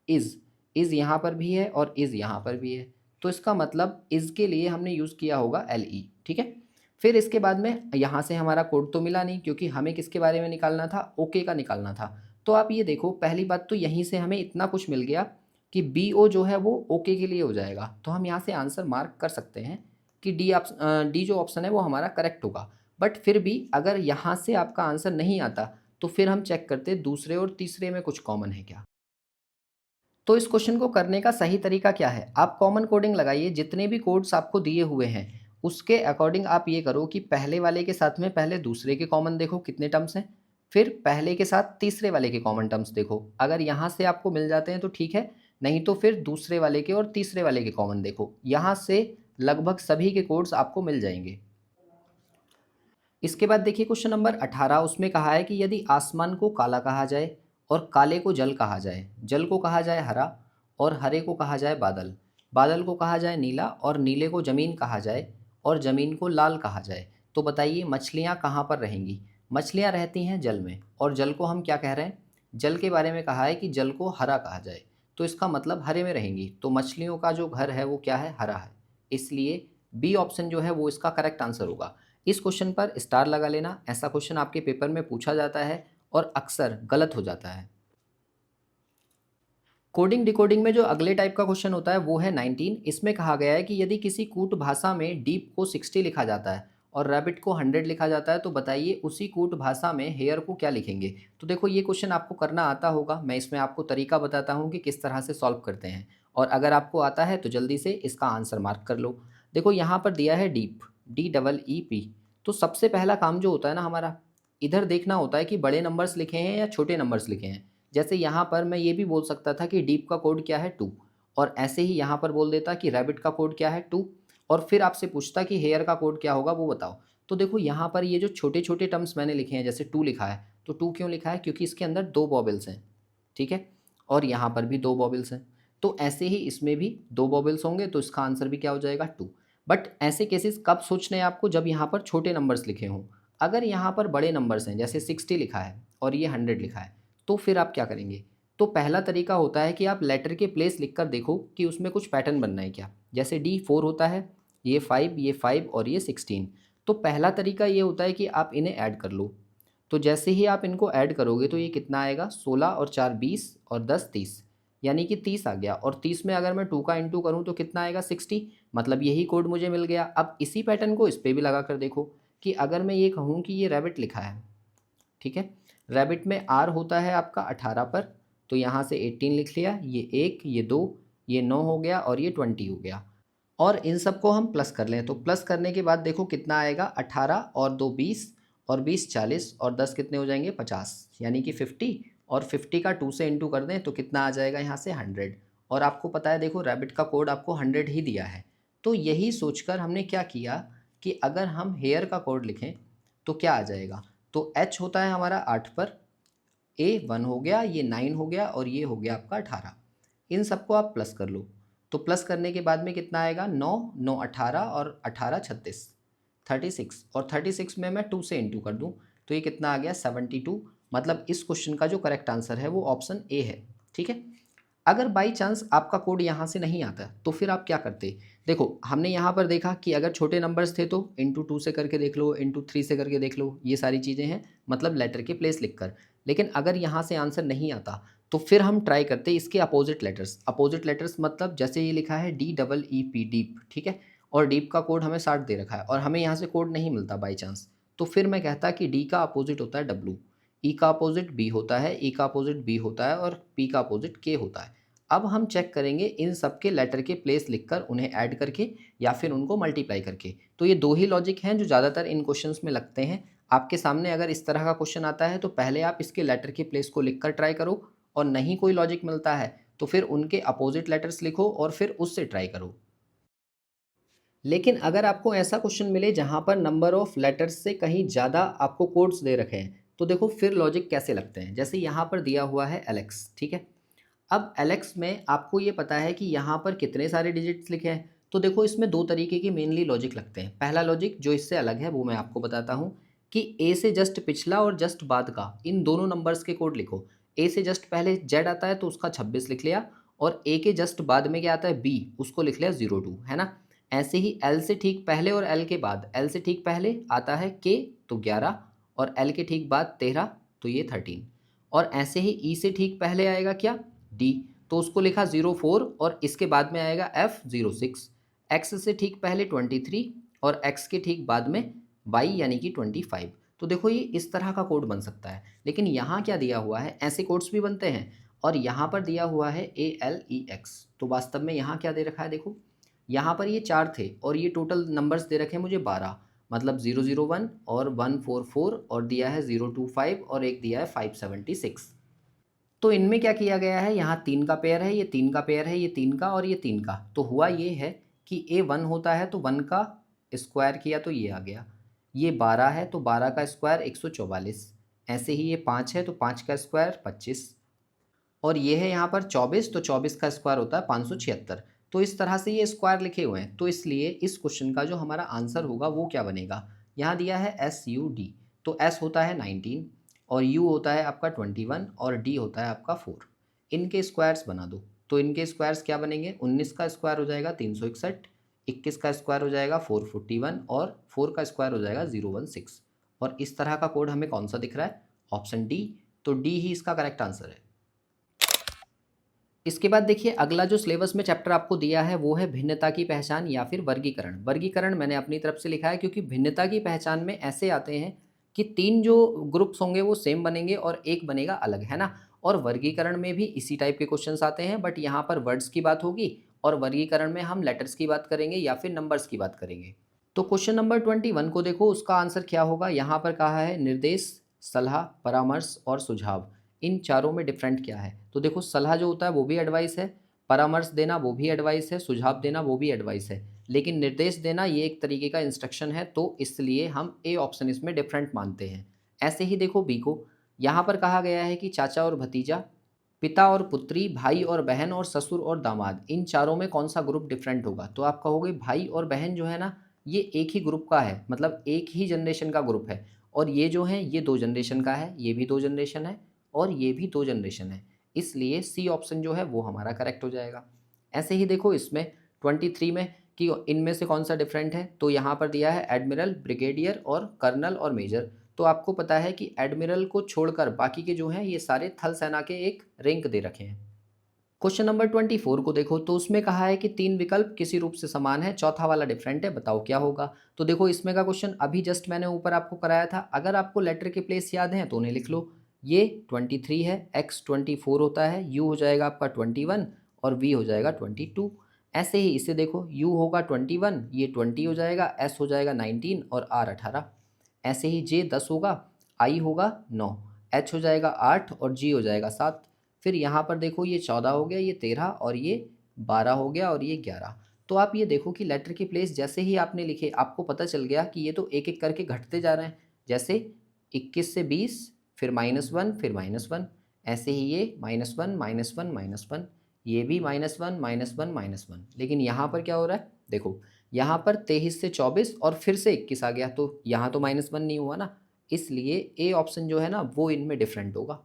इज़ यहाँ पर भी है और इज़ यहाँ पर भी है, तो इसका मतलब इज़ के लिए हमने यूज़ किया होगा एल ई, ठीक है। फिर इसके बाद में यहाँ से हमारा कोड तो मिला नहीं, क्योंकि हमें किसके बारे में निकालना था, ओके का निकालना था। तो आप ये देखो पहली बात तो यहीं से हमें इतना कुछ मिल गया कि बी ओ जो है वो ओके के लिए हो जाएगा। तो हम यहाँ से आंसर मार्क कर सकते हैं कि डी जो ऑप्शन है वो हमारा करेक्ट होगा। बट फिर भी अगर यहाँ से आपका आंसर नहीं आता तो फिर हम चेक करते दूसरे और तीसरे में कुछ कॉमन है क्या। तो इस क्वेश्चन को करने का सही तरीका क्या है, आप कॉमन कोडिंग लगाइए, जितने भी कोड्स आपको दिए हुए हैं उसके अकॉर्डिंग आप ये करो कि पहले वाले के साथ में पहले दूसरे के कॉमन देखो कितने टर्म्स हैं, फिर पहले के साथ तीसरे वाले के कॉमन टर्म्स देखो। अगर यहाँ से आपको मिल जाते हैं तो ठीक है, नहीं तो फिर दूसरे वाले के और तीसरे वाले के कॉमन देखो। यहाँ से लगभग सभी के कोड्स आपको मिल जाएंगे। इसके बाद देखिए क्वेश्चन नंबर 18, उसमें कहा है कि यदि आसमान को काला कहा जाए और काले को जल कहा जाए, जल को कहा जाए हरा और हरे को कहा जाए बादल, बादल को कहा जाए नीला और नीले को ज़मीन कहा जाए और ज़मीन को लाल कहा जाए, तो बताइए मछलियाँ कहाँ पर रहेंगी। मछलियाँ रहती हैं जल में, और जल को हम क्या कह रहे हैं, जल के बारे में कहा है कि जल को हरा कहा जाए, तो इसका मतलब हरे में रहेंगी। तो मछलियों का जो घर है वो क्या है, हरा है, इसलिए बी ऑप्शन जो है वो इसका करेक्ट आंसर होगा। इस क्वेश्चन पर स्टार लगा लेना, ऐसा क्वेश्चन आपके पेपर में पूछा जाता है और अक्सर गलत हो जाता है। कोडिंग डिकोडिंग में जो अगले टाइप का क्वेश्चन होता है वो है 19। इसमें कहा गया है कि यदि किसी कूट भाषा में डीप को 60 लिखा जाता है और रैबिट को 100 लिखा जाता है, तो बताइए उसी कूट भाषा में हेयर को क्या लिखेंगे। तो देखो ये क्वेश्चन आपको करना आता होगा, मैं इसमें आपको तरीका बताता हूँ कि किस तरह से सॉल्व करते हैं, और अगर आपको आता है तो जल्दी से इसका आंसर मार्क कर लो। देखो यहाँ पर दिया है डीप, DEEP। तो सबसे पहला काम जो होता है ना हमारा, इधर देखना होता है कि बड़े नंबर्स लिखे हैं या छोटे नंबर्स लिखे हैं। जैसे यहाँ पर मैं ये भी बोल सकता था कि डीप का कोड क्या है 2, और ऐसे ही यहाँ पर बोल देता कि रैबिट का कोड क्या है 2, और फिर आपसे पूछता कि हेयर का कोड क्या होगा वो बताओ। तो देखो यहाँ पर ये जो छोटे छोटे टर्म्स मैंने लिखे हैं, जैसे 2 लिखा है, तो 2 क्यों लिखा है, क्योंकि इसके अंदर 2 बॉबल्स हैं, ठीक है, और यहाँ पर भी 2 बॉबल्स हैं, तो ऐसे ही इसमें भी 2 बॉबल्स होंगे, तो इसका आंसर भी क्या हो जाएगा 2। बट ऐसे केसेस कब सोचने हैं आपको, जब यहाँ पर छोटे नंबर्स लिखे हों। अगर यहाँ पर बड़े नंबर्स हैं, जैसे 60 लिखा है और ये 100 लिखा है, तो फिर आप क्या करेंगे। तो पहला तरीका होता है कि आप लेटर के प्लेस लिखकर देखो कि उसमें कुछ पैटर्न बनना है क्या। जैसे D4 होता है, ये 5 और ये 16। तो पहला तरीका ये होता है कि आप इन्हें ऐड कर लो। तो जैसे ही आप इनको ऐड करोगे तो ये कितना आएगा, 16 और 4 20 और 10 30, यानी कि 30 आ गया। और 30 में अगर मैं 2 का इंटू करूँ तो कितना आएगा, 60। मतलब यही कोड मुझे मिल गया। अब इसी पैटर्न को इस पर भी लगा कर देखो कि अगर मैं ये कहूँ कि ये रैबिट लिखा है, ठीक है, रैबिट में आर होता है आपका 18 पर, तो यहाँ से 18 लिख लिया, ये 1 ये 2 ये 9 हो गया और ये 20 हो गया। और इन सबको हम प्लस कर लें, तो प्लस करने के बाद देखो कितना आएगा, 18 और 2 20 और 20 40 और 10 कितने हो जाएंगे, 50, यानी कि 50। और 50 का 2 से इंटू कर दें तो कितना आ जाएगा यहाँ से 100। और आपको पता है देखो रैबिट का कोड आपको 100 ही दिया है। तो यही सोचकर हमने क्या किया कि अगर हम हेयर का कोड लिखें तो क्या आ जाएगा। तो H होता है हमारा 8 पर, A 1 हो गया, ये 9 हो गया और ये हो गया आपका 18। इन सबको आप प्लस कर लो, तो प्लस करने के बाद में कितना आएगा, 9 9 18 और 18 36 36, और 36 में मैं 2 से इंटू कर दूं तो ये कितना आ गया, 72। मतलब इस क्वेश्चन का जो करेक्ट आंसर है वो ऑप्शन ए है, ठीक है। अगर बाई चांस आपका कोड यहाँ से नहीं आता तो फिर आप क्या करते। देखो हमने यहाँ पर देखा कि अगर छोटे नंबर्स थे तो इंटू 2 से करके देख लो, इंटू 3 से करके देख लो, ये सारी चीज़ें हैं, मतलब लेटर के प्लेस लिखकर। लेकिन अगर यहाँ से आंसर नहीं आता तो फिर हम ट्राई करते इसके अपोजिट लेटर्स। अपोजिट लेटर्स मतलब जैसे ये लिखा है DEEP, डीप, ठीक है, और डीप का कोड हमें 60 दे रखा है और हमें यहाँ से कोड नहीं मिलता बाई चांस, तो फिर मैं कहता कि डी का अपोजिट होता है डब्लू, ई का अपोजिट बी होता है, ई का अपोजिट बी होता है और पी का अपोजिट के होता है। अब हम चेक करेंगे इन सब के लेटर के प्लेस लिखकर उन्हें ऐड करके या फिर उनको मल्टीप्लाई करके। तो ये दो ही लॉजिक हैं जो ज़्यादातर इन क्वेश्चंस में लगते हैं। आपके सामने अगर इस तरह का क्वेश्चन आता है तो पहले आप इसके लेटर के प्लेस को लिखकर ट्राई करो, और नहीं कोई लॉजिक मिलता है तो फिर उनके अपोजिट लेटर्स लिखो और फिर उससे ट्राई करो। लेकिन अगर आपको ऐसा क्वेश्चन मिले जहाँ पर नंबर ऑफ लेटर्स से कहीं ज़्यादा आपको कोड्स दे रखे हैं, तो देखो फिर लॉजिक कैसे लगते हैं। जैसे यहाँ पर दिया हुआ है एलेक्स, ठीक है। अब एलेक्स में आपको ये पता है कि यहाँ पर कितने सारे डिजिट्स लिखे हैं, तो देखो इसमें दो तरीके की मेनली लॉजिक लगते हैं। पहला लॉजिक जो इससे अलग है वो मैं आपको बताता हूँ कि ए से जस्ट पिछला और जस्ट बाद का इन दोनों नंबर्स के कोड लिखो। ए से जस्ट पहले जेड आता है तो उसका 26 लिख लिया, और ए के जस्ट बाद में क्या आता है बी, उसको लिख लिया 02, है ना। ऐसे ही एल से ठीक पहले और एल के बाद, एल से ठीक पहले आता है के तो 11, और एल के ठीक बाद 13 तो ये 13, और ऐसे ही ई से ठीक पहले आएगा क्या डी, तो उसको लिखा 04 और इसके बाद में आएगा एफ 06, एक्स से ठीक पहले 23 और एक्स के ठीक बाद में वाई यानी कि 25। तो देखो ये इस तरह का कोड बन सकता है। लेकिन यहाँ क्या दिया हुआ है, ऐसे कोड्स भी बनते हैं, और यहाँ पर दिया हुआ है ALEX। तो वास्तव में यहाँ क्या दे रखा है, देखो यहाँ पर ये 4 थे और ये टोटल नंबर्स दे रखे हैं मुझे 12, मतलब 001 और 144 और दिया है 025 और एक दिया है 576। तो इनमें क्या किया गया है, यहाँ 3 का पेयर है, ये 3 का पेयर है, ये 3 का और ये 3 का। तो हुआ ये है कि ए 1 होता है तो 1 का स्क्वायर किया तो ये आ गया, ये 12 है तो 12 का स्क्वायर 144, ऐसे ही ये 5 है तो 5 का स्क्वायर 25, और ये है यहाँ पर 24 तो 24 का स्क्वायर होता है 576। तो इस तरह से ये स्क्वायर लिखे हुए हैं। तो इसलिए इस क्वेश्चन का जो हमारा आंसर होगा वो क्या बनेगा, यहाँ दिया है SUD, तो S होता है 19 और U होता है आपका 21 और D होता है आपका 4। इनके स्क्वायर्स बना दो, तो इनके स्क्वायर्स क्या बनेंगे, 19 का स्क्वायर हो जाएगा 361, 21 का स्क्वायर हो जाएगा 441 और 4 का स्क्वायर हो जाएगा 016। और इस तरह का कोड हमें कौन सा दिख रहा है, ऑप्शन डी। तो डी ही इसका करेक्ट आंसर है। इसके बाद देखिए अगला जो सिलेबस में चैप्टर आपको दिया है वो है भिन्नता की पहचान या फिर वर्गीकरण। वर्गीकरण मैंने अपनी तरफ से लिखा है क्योंकि भिन्नता की पहचान में ऐसे आते हैं कि 3 जो ग्रुप्स होंगे वो सेम बनेंगे और एक बनेगा अलग, है ना। और वर्गीकरण में भी इसी टाइप के क्वेश्चंस आते हैं, बट यहाँ पर वर्ड्स की बात होगी और वर्गीकरण में हम लेटर्स की बात करेंगे या फिर नंबर्स की बात करेंगे। तो क्वेश्चन नंबर 21 को देखो, उसका आंसर क्या होगा। यहाँ पर कहा है निर्देश, सलाह, परामर्श और सुझाव, इन चारों में डिफरेंट क्या है। तो देखो सलाह जो होता है वो भी एडवाइस है, परामर्श देना वो भी एडवाइस है, सुझाव देना वो भी एडवाइस है, लेकिन निर्देश देना ये एक तरीके का इंस्ट्रक्शन है, तो इसलिए हम ए ऑप्शन इसमें डिफरेंट मानते हैं। ऐसे ही देखो बी को, यहाँ पर कहा गया है कि चाचा और भतीजा, पिता और पुत्री, भाई और बहन और ससुर और दामाद, इन चारों में कौन सा ग्रुप डिफरेंट होगा। तो आप कहोगे भाई और बहन जो है ना ये एक ही ग्रुप का है, मतलब एक ही जनरेशन का ग्रुप है, और ये जो है ये 2 जनरेशन का है, ये भी 2 जनरेशन है और ये भी 2 जनरेशन है, इसलिए सी ऑप्शन जो है वो हमारा करेक्ट हो जाएगा। ऐसे ही देखो इसमें 23 में कि इनमें से कौन सा डिफरेंट है, तो यहाँ पर दिया है एडमिरल, ब्रिगेडियर और कर्नल और मेजर। तो आपको पता है कि एडमिरल को छोड़कर बाकी के जो हैं ये सारे थल सेना के एक रैंक दे रखे हैं। क्वेश्चन नंबर 24 को देखो, तो उसमें कहा है कि 3 विकल्प किसी रूप से समान है, चौथा वाला डिफरेंट है, बताओ क्या होगा। तो देखो इसमें का क्वेश्चन अभी जस्ट मैंने ऊपर आपको कराया था, अगर आपको लेटर के प्लेस याद हैं तो उन्हें लिख लो। ये 23 है, एक्स 24 होता है, यू हो जाएगा आपका 21 और वी हो जाएगा 22। ऐसे ही इसे देखो, यू होगा 21, ये 20 हो जाएगा, एस हो जाएगा 19 और आर 18। ऐसे ही जे 10 होगा, आई होगा 9, एच हो जाएगा 8 और जी हो जाएगा 7। फिर यहाँ पर देखो ये 14 हो गया, ये 13 और ये 12 हो गया और ये 11। तो आप ये देखो कि लेटर के प्लेस जैसे ही आपने लिखे आपको पता चल गया कि ये तो एक एक करके घटते जा रहे हैं। जैसे 21 से 20, फिर -1, फिर -1, ऐसे ही ये -1 -1 -1, ये भी -1 -1 -1। लेकिन यहाँ पर क्या हो रहा है, देखो यहाँ पर 23 से 24 और फिर से 21 आ गया, तो यहाँ तो -1 नहीं हुआ ना, इसलिए ए ऑप्शन जो है ना वो इनमें डिफरेंट होगा।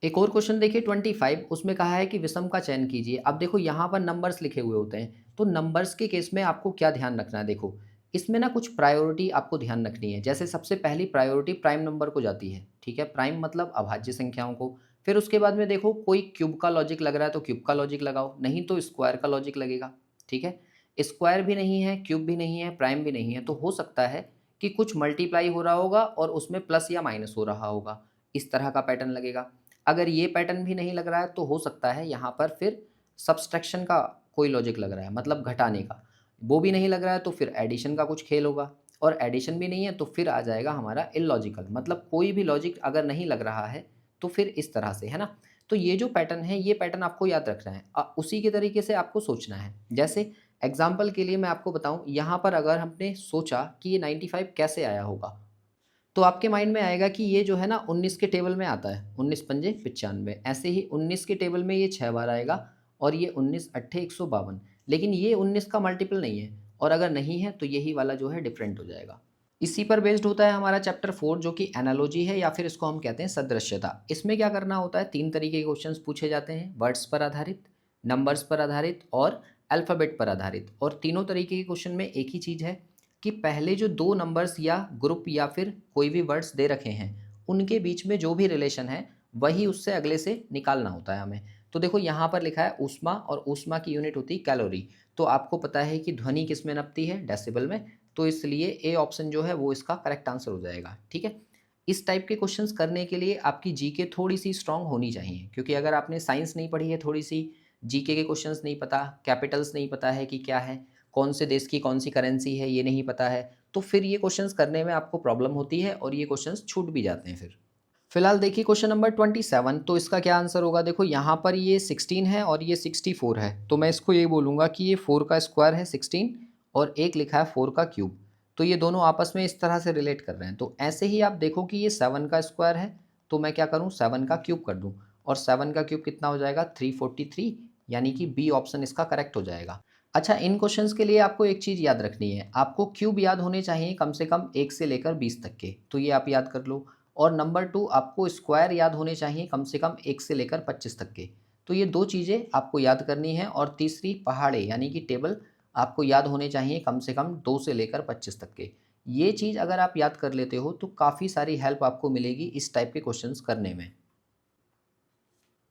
एक और क्वेश्चन देखिए 25, उसमें कहा है कि विषम का चयन कीजिए। अब देखो यहाँ पर नंबर्स लिखे हुए होते हैं, तो नंबर्स के केस में आपको क्या ध्यान रखना है, देखो इसमें ना कुछ प्रायोरिटी आपको ध्यान रखनी है। जैसे सबसे पहली प्रायोरिटी प्राइम नंबर को जाती है, ठीक है, प्राइम मतलब अभाज्य संख्याओं को। फिर उसके बाद में देखो कोई क्यूब का लॉजिक लग रहा है तो क्यूब का लॉजिक लगाओ, नहीं तो स्क्वायर का लॉजिक लगेगा। ठीक है। स्क्वायर भी नहीं है, क्यूब भी नहीं है, प्राइम भी नहीं है, तो हो सकता है कि कुछ मल्टीप्लाई हो रहा होगा और उसमें प्लस या माइनस हो रहा होगा, इस तरह का पैटर्न लगेगा। अगर ये पैटर्न भी नहीं लग रहा है तो हो सकता है यहाँ पर फिर सब्सट्रैक्शन का कोई लॉजिक लग रहा है, मतलब घटाने का। वो भी नहीं लग रहा है तो फिर एडिशन का कुछ खेल होगा, और एडिशन भी नहीं है तो फिर आ जाएगा हमारा इलॉजिकल, मतलब कोई भी लॉजिक अगर नहीं लग रहा है तो फिर इस तरह से, है ना। तो ये जो पैटर्न है, ये पैटर्न आपको याद रखना है, उसी के तरीके से आपको सोचना है। जैसे एग्जाम्पल के लिए मैं आपको बताऊं, यहाँ पर अगर हमने सोचा कि ये 95 कैसे आया होगा, तो आपके माइंड में आएगा कि ये जो है ना 19 के टेबल में आता है, 19 पंजे 95, ऐसे ही 19 के टेबल में ये 6 बार आएगा, और ये 19 अट्ठे 152, लेकिन ये 19 का मल्टीपल नहीं है, और अगर नहीं है तो यही वाला जो है डिफरेंट हो जाएगा। इसी पर बेस्ड होता है हमारा चैप्टर 4, जो कि एनालॉजी है, या फिर इसको हम कहते हैं सदृश्यता। इसमें क्या करना होता है, 3 तरीके के क्वेश्चंस पूछे जाते हैं, वर्ड्स पर आधारित, नंबर्स पर आधारित और अल्फ़ाबेट पर आधारित। और तीनों तरीके के क्वेश्चन में एक ही चीज़ है कि पहले जो 2 नंबर्स या ग्रुप या फिर कोई भी वर्ड्स दे रखे हैं, उनके बीच में जो भी रिलेशन है वही उससे अगले से निकालना होता है हमें। तो देखो यहाँ पर लिखा है ऊष्मा, और ऊष्मा की यूनिट होती है कैलोरी। तो आपको पता है कि ध्वनि किस में नपती है, डेसिबल में, तो इसलिए ए ऑप्शन जो है वो इसका करेक्ट आंसर हो जाएगा। ठीक है। इस टाइप के क्वेश्चंस करने के लिए आपकी जीके थोड़ी सी स्ट्रांग होनी चाहिए, क्योंकि अगर आपने साइंस नहीं पढ़ी है, थोड़ी सी जीके के क्वेश्चंस नहीं पता, कैपिटल्स नहीं पता है कि क्या है, कौन से देश की कौन सी करेंसी है ये नहीं पता है, तो फिर ये क्वेश्चंस करने में आपको प्रॉब्लम होती है और ये क्वेश्चंस छूट भी जाते हैं फिर। फिलहाल देखिए क्वेश्चन नंबर 27, तो इसका क्या आंसर होगा। देखो यहाँ पर ये 16 है और ये 64 है, तो मैं इसको ये बोलूँगा कि ये 4 का स्क्वायर है 16, और एक लिखा है 4 का क्यूब, तो ये दोनों आपस में इस तरह से रिलेट कर रहे हैं। तो ऐसे ही आप देखो कि ये 7 का स्क्वायर है, तो मैं क्या करूँ, 7 का क्यूब कर दूँ, और 7 का क्यूब कितना हो जाएगा, 343, यानी कि बी ऑप्शन इसका करेक्ट हो जाएगा। अच्छा, इन क्वेश्चंस के लिए आपको एक चीज़ याद रखनी है, आपको क्यूब याद होने चाहिए कम से कम 1 से लेकर 20 तक के, तो ये आप याद कर लो। और नंबर 2, आपको स्क्वायर याद होने चाहिए कम से कम 1 से लेकर 25 तक के, तो ये 2 चीज़ें आपको याद करनी है। और तीसरी, पहाड़े यानी कि टेबल आपको याद होने चाहिए कम से कम 2 से लेकर 25 तक के। ये चीज़ अगर आप याद कर लेते हो तो काफ़ी सारी हेल्प आपको मिलेगी इस टाइप के क्वेश्चंस करने में।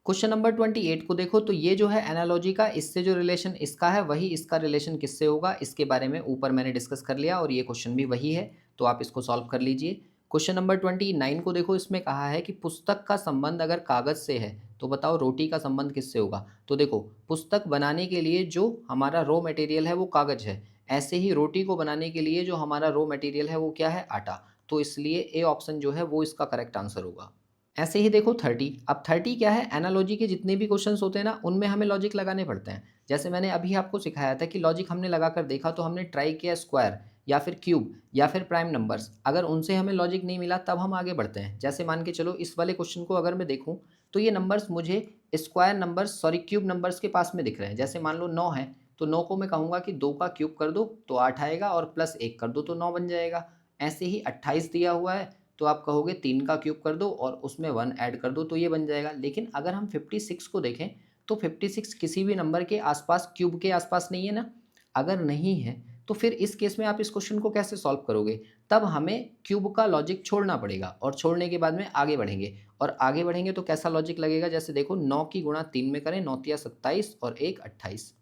क्वेश्चन नंबर 28 को देखो, तो ये जो है एनालॉजी का, इससे जो रिलेशन इसका है वही इसका रिलेशन किससे होगा, इसके बारे में ऊपर मैंने डिस्कस कर लिया, और ये क्वेश्चन भी वही है, तो आप इसको सॉल्व कर लीजिए। क्वेश्चन नंबर 29 को देखो, इसमें कहा है कि पुस्तक का संबंध अगर कागज़ से है तो बताओ रोटी का संबंध किससे होगा। तो देखो, पुस्तक बनाने के लिए जो हमारा रॉ मटेरियल है वो कागज़ है, ऐसे ही रोटी को बनाने के लिए जो हमारा रॉ मटेरियल है वो क्या है, आटा, तो इसलिए ए ऑप्शन जो है वो इसका करेक्ट आंसर होगा। ऐसे ही देखो 30, अब 30 क्या है, एनालॉजी के जितने भी क्वेश्चंस होते हैं ना, उनमें हमें लॉजिक लगाने पड़ते हैं। जैसे मैंने अभी आपको सिखाया था कि लॉजिक हमने लगा कर देखा, तो हमने ट्राई किया स्क्वायर या फिर क्यूब या फिर प्राइम नंबर्स, अगर उनसे हमें लॉजिक नहीं मिला तब हम आगे बढ़ते हैं। जैसे मान के चलो इस वाले क्वेश्चन को अगर मैं देखूँ, तो ये नंबर्स मुझे square numbers, sorry cube numbers के पास में दिख रहे हैं। जैसे मान लो 9 है, तो 9 को मैं कहूँगा कि 2 का क्यूब कर दो तो 8 आएगा, और प्लस 1 कर दो तो 9 बन जाएगा। ऐसे ही 28 दिया हुआ है, तो आप कहोगे 3 का क्यूब कर दो और उसमें 1 ऐड कर दो तो ये बन जाएगा। लेकिन अगर हम 56 को देखें, तो 56 किसी भी नंबर के आसपास, क्यूब के आसपास नहीं है ना। अगर नहीं है तो फिर इस केस में आप इस क्वेश्चन को कैसे सॉल्व करोगे, तब हमें क्यूब का लॉजिक छोड़ना पड़ेगा, और छोड़ने के बाद में आगे बढ़ेंगे। और आगे बढ़ेंगे तो कैसा लॉजिक लगेगा, जैसे देखो 9 की गुणा 3 में करें, 9 तिया 27 और 1 28,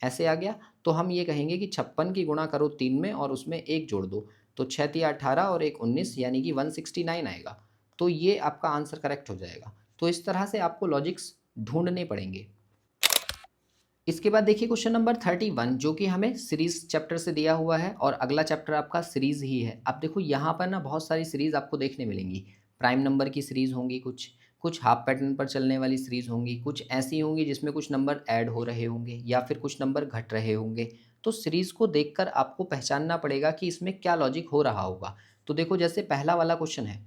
ऐसे आ गया। तो हम ये कहेंगे कि 56 की गुणा करो 3 में और उसमें 1 जोड़ दो, तो 6 तिया 18 और 1 19, यानी कि 169 आएगा। तो ये आपका आंसर करेक्ट हो जाएगा। तो इस तरह से आपको लॉजिक्स ढूंढने पड़ेंगे। इसके बाद देखिए क्वेश्चन नंबर 31, जो कि हमें सीरीज चैप्टर से दिया हुआ है, और अगला चैप्टर आपका सीरीज ही है। अब देखो यहाँ पर ना बहुत सारी सीरीज आपको देखने मिलेंगी। प्राइम नंबर की सीरीज होंगी, कुछ कुछ हाफ पैटर्न पर चलने वाली सीरीज होंगी, कुछ ऐसी होंगी जिसमें कुछ नंबर ऐड हो रहे होंगे या फिर कुछ नंबर घट रहे होंगे। तो सीरीज को देखकर आपको पहचानना पड़ेगा कि इसमें क्या लॉजिक हो रहा होगा। तो देखो जैसे पहला वाला क्वेश्चन है,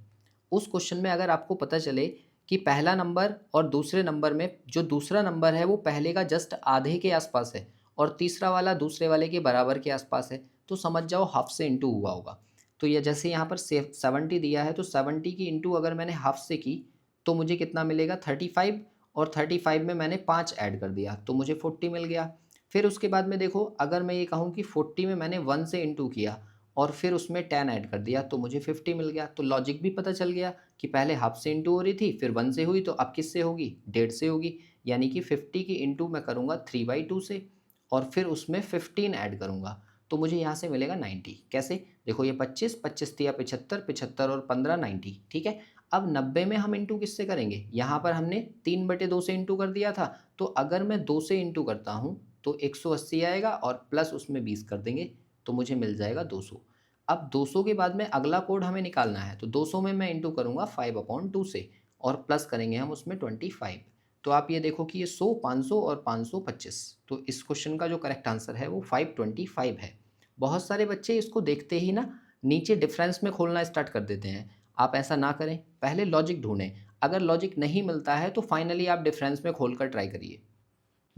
उस क्वेश्चन में अगर आपको पता चले कि पहला नंबर और दूसरे नंबर में जो दूसरा नंबर है वो पहले का जस्ट आधे के आसपास है, और तीसरा वाला दूसरे वाले के बराबर के आसपास है, तो समझ जाओ हाफ से इंटू हुआ होगा। तो ये जैसे यहाँ पर 70 दिया है, तो 70 की इंटू अगर मैंने हाफ से की तो मुझे कितना मिलेगा, 35, और 35 में मैंने 5 ऐड कर दिया तो मुझे 40 मिल गया। फिर उसके बाद में देखो, अगर मैं ये कहूँ कि 40 में मैंने 1 से इंटू किया और फिर उसमें 10 ऐड कर दिया तो मुझे 50 मिल गया। तो लॉजिक भी पता चल गया कि पहले हाफ से इंटू हो रही थी, फिर 1 से हुई, तो अब किससे होगी, 1.5 से होगी, यानी कि 50 की इंटू मैं करूँगा 3/2 से, और फिर उसमें 15 ऐड करूँगा तो मुझे यहाँ से मिलेगा 90। कैसे? देखो ये 25, 25 दिया 75, 75 और 15 90, ठीक है। अब 90 में हम इंटू किससे करेंगे? यहाँ पर हमने 3/2 से इंटू कर दिया था, तो अगर मैं 2 से इंटू करता हूँ तो 180 आएगा और प्लस उसमें 20 कर देंगे तो मुझे मिल जाएगा 200। अब 200 के बाद में अगला कोड हमें निकालना है, तो 200 में मैं इंटू करूँगा 5/2 से और प्लस करेंगे हम उसमें 25। तो आप ये देखो कि ये 100, 500 और 525, तो इस क्वेश्चन का जो करेक्ट आंसर है वो 525 है। बहुत सारे बच्चे इसको देखते ही ना नीचे डिफरेंस में खोलना स्टार्ट कर देते हैं। आप ऐसा ना करें, पहले लॉजिक ढूंढें। अगर लॉजिक नहीं मिलता है तो फाइनली आप डिफरेंस में खोलकर ट्राई करिए।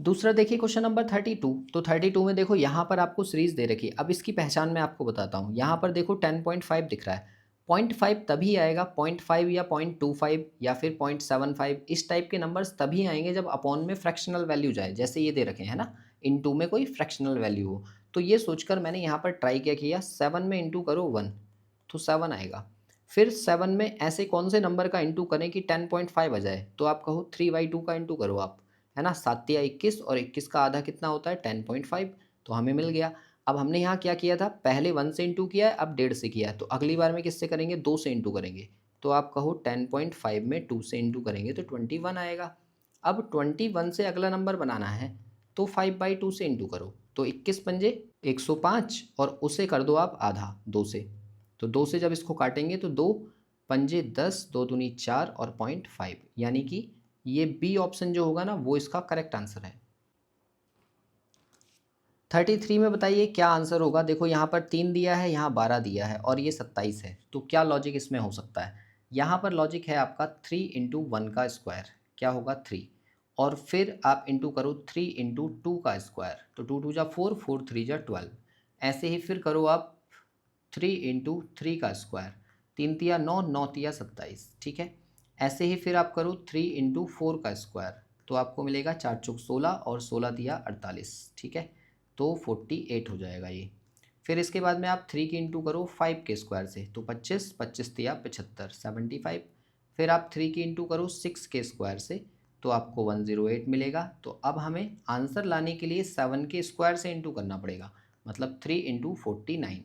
दूसरा देखिए क्वेश्चन नंबर 32। तो 32 में देखो यहाँ पर आपको सीरीज दे रखी है। अब इसकी पहचान मैं आपको बताता हूँ। यहाँ पर देखो 10.5 दिख रहा है। 0.5 तभी आएगा, 0.5 या 0.25 या फिर 0.75 इस टाइप के नंबर्स तभी आएंगे जब अपॉन में फ्रैक्शनल वैल्यू जाए, जैसे ये दे रखे हैं ना, इनटू में कोई फ्रैक्शनल वैल्यू हो। तो ये सोचकर मैंने यहाँ पर ट्राई क्या किया, 7 में इंटू करो 1 तो 7 आएगा। फिर 7 में ऐसे कौन से नंबर का इंटू करें कि 10.5 आ जाए, तो आप कहो 3/2 का इंटू करो आप, है ना। 7 या 21 और 21 का आधा कितना होता है 10.5, तो हमें मिल गया। अब हमने यहाँ क्या किया था, पहले 1 से इंटू किया है, अब 1.5 से किया है, तो अगली बार में किससे करेंगे, 2 से इंटू करेंगे। तो आप कहो 10.5 में 2 से इंटू करेंगे तो 21 आएगा। अब 21 से अगला नंबर बनाना है तो 5/2 से इंटू करो, तो 21 पंजे 105 और उसे कर दो आप आधा 2 से। तो 2 से जब इसको काटेंगे तो 2 पंजे 10, 2 दूनी 4 और 0.5, यानी कि ये बी ऑप्शन जो होगा ना वो इसका करेक्ट आंसर है। 33 में बताइए क्या आंसर होगा। देखो यहाँ पर 3 दिया है, यहाँ 12 दिया है और ये 27 है, तो क्या लॉजिक इसमें हो सकता है। यहाँ पर लॉजिक है आपका 3 इंटू 1 का स्क्वायर, क्या होगा 3, और फिर आप इंटू करो 3 इंटू 2 का स्क्वायर, तो 2 2 जा 4, 4 3 जा 12। ऐसे ही फिर करो आप 3 इंटू 3 का स्क्वायर, 3 तिया 9, 9 तिया 27, ठीक है। ऐसे ही फिर आप करो 3 इंटू 4 का स्क्वायर, तो आपको मिलेगा 4 चौक 16 और 16 तिया 48, ठीक है। तो 48 हो जाएगा ये। फिर इसके बाद में आप 3 की इंटू करो 5 के स्क्वायर से, तो 25, 25 तिया 75, 75। फिर आप 3 की इंटू करो 6 के स्क्वायर से, तो आपको 108 मिलेगा। तो अब हमें आंसर लाने के लिए 7 के स्क्वायर से इंटू करना पड़ेगा, मतलब 3 इंटू 49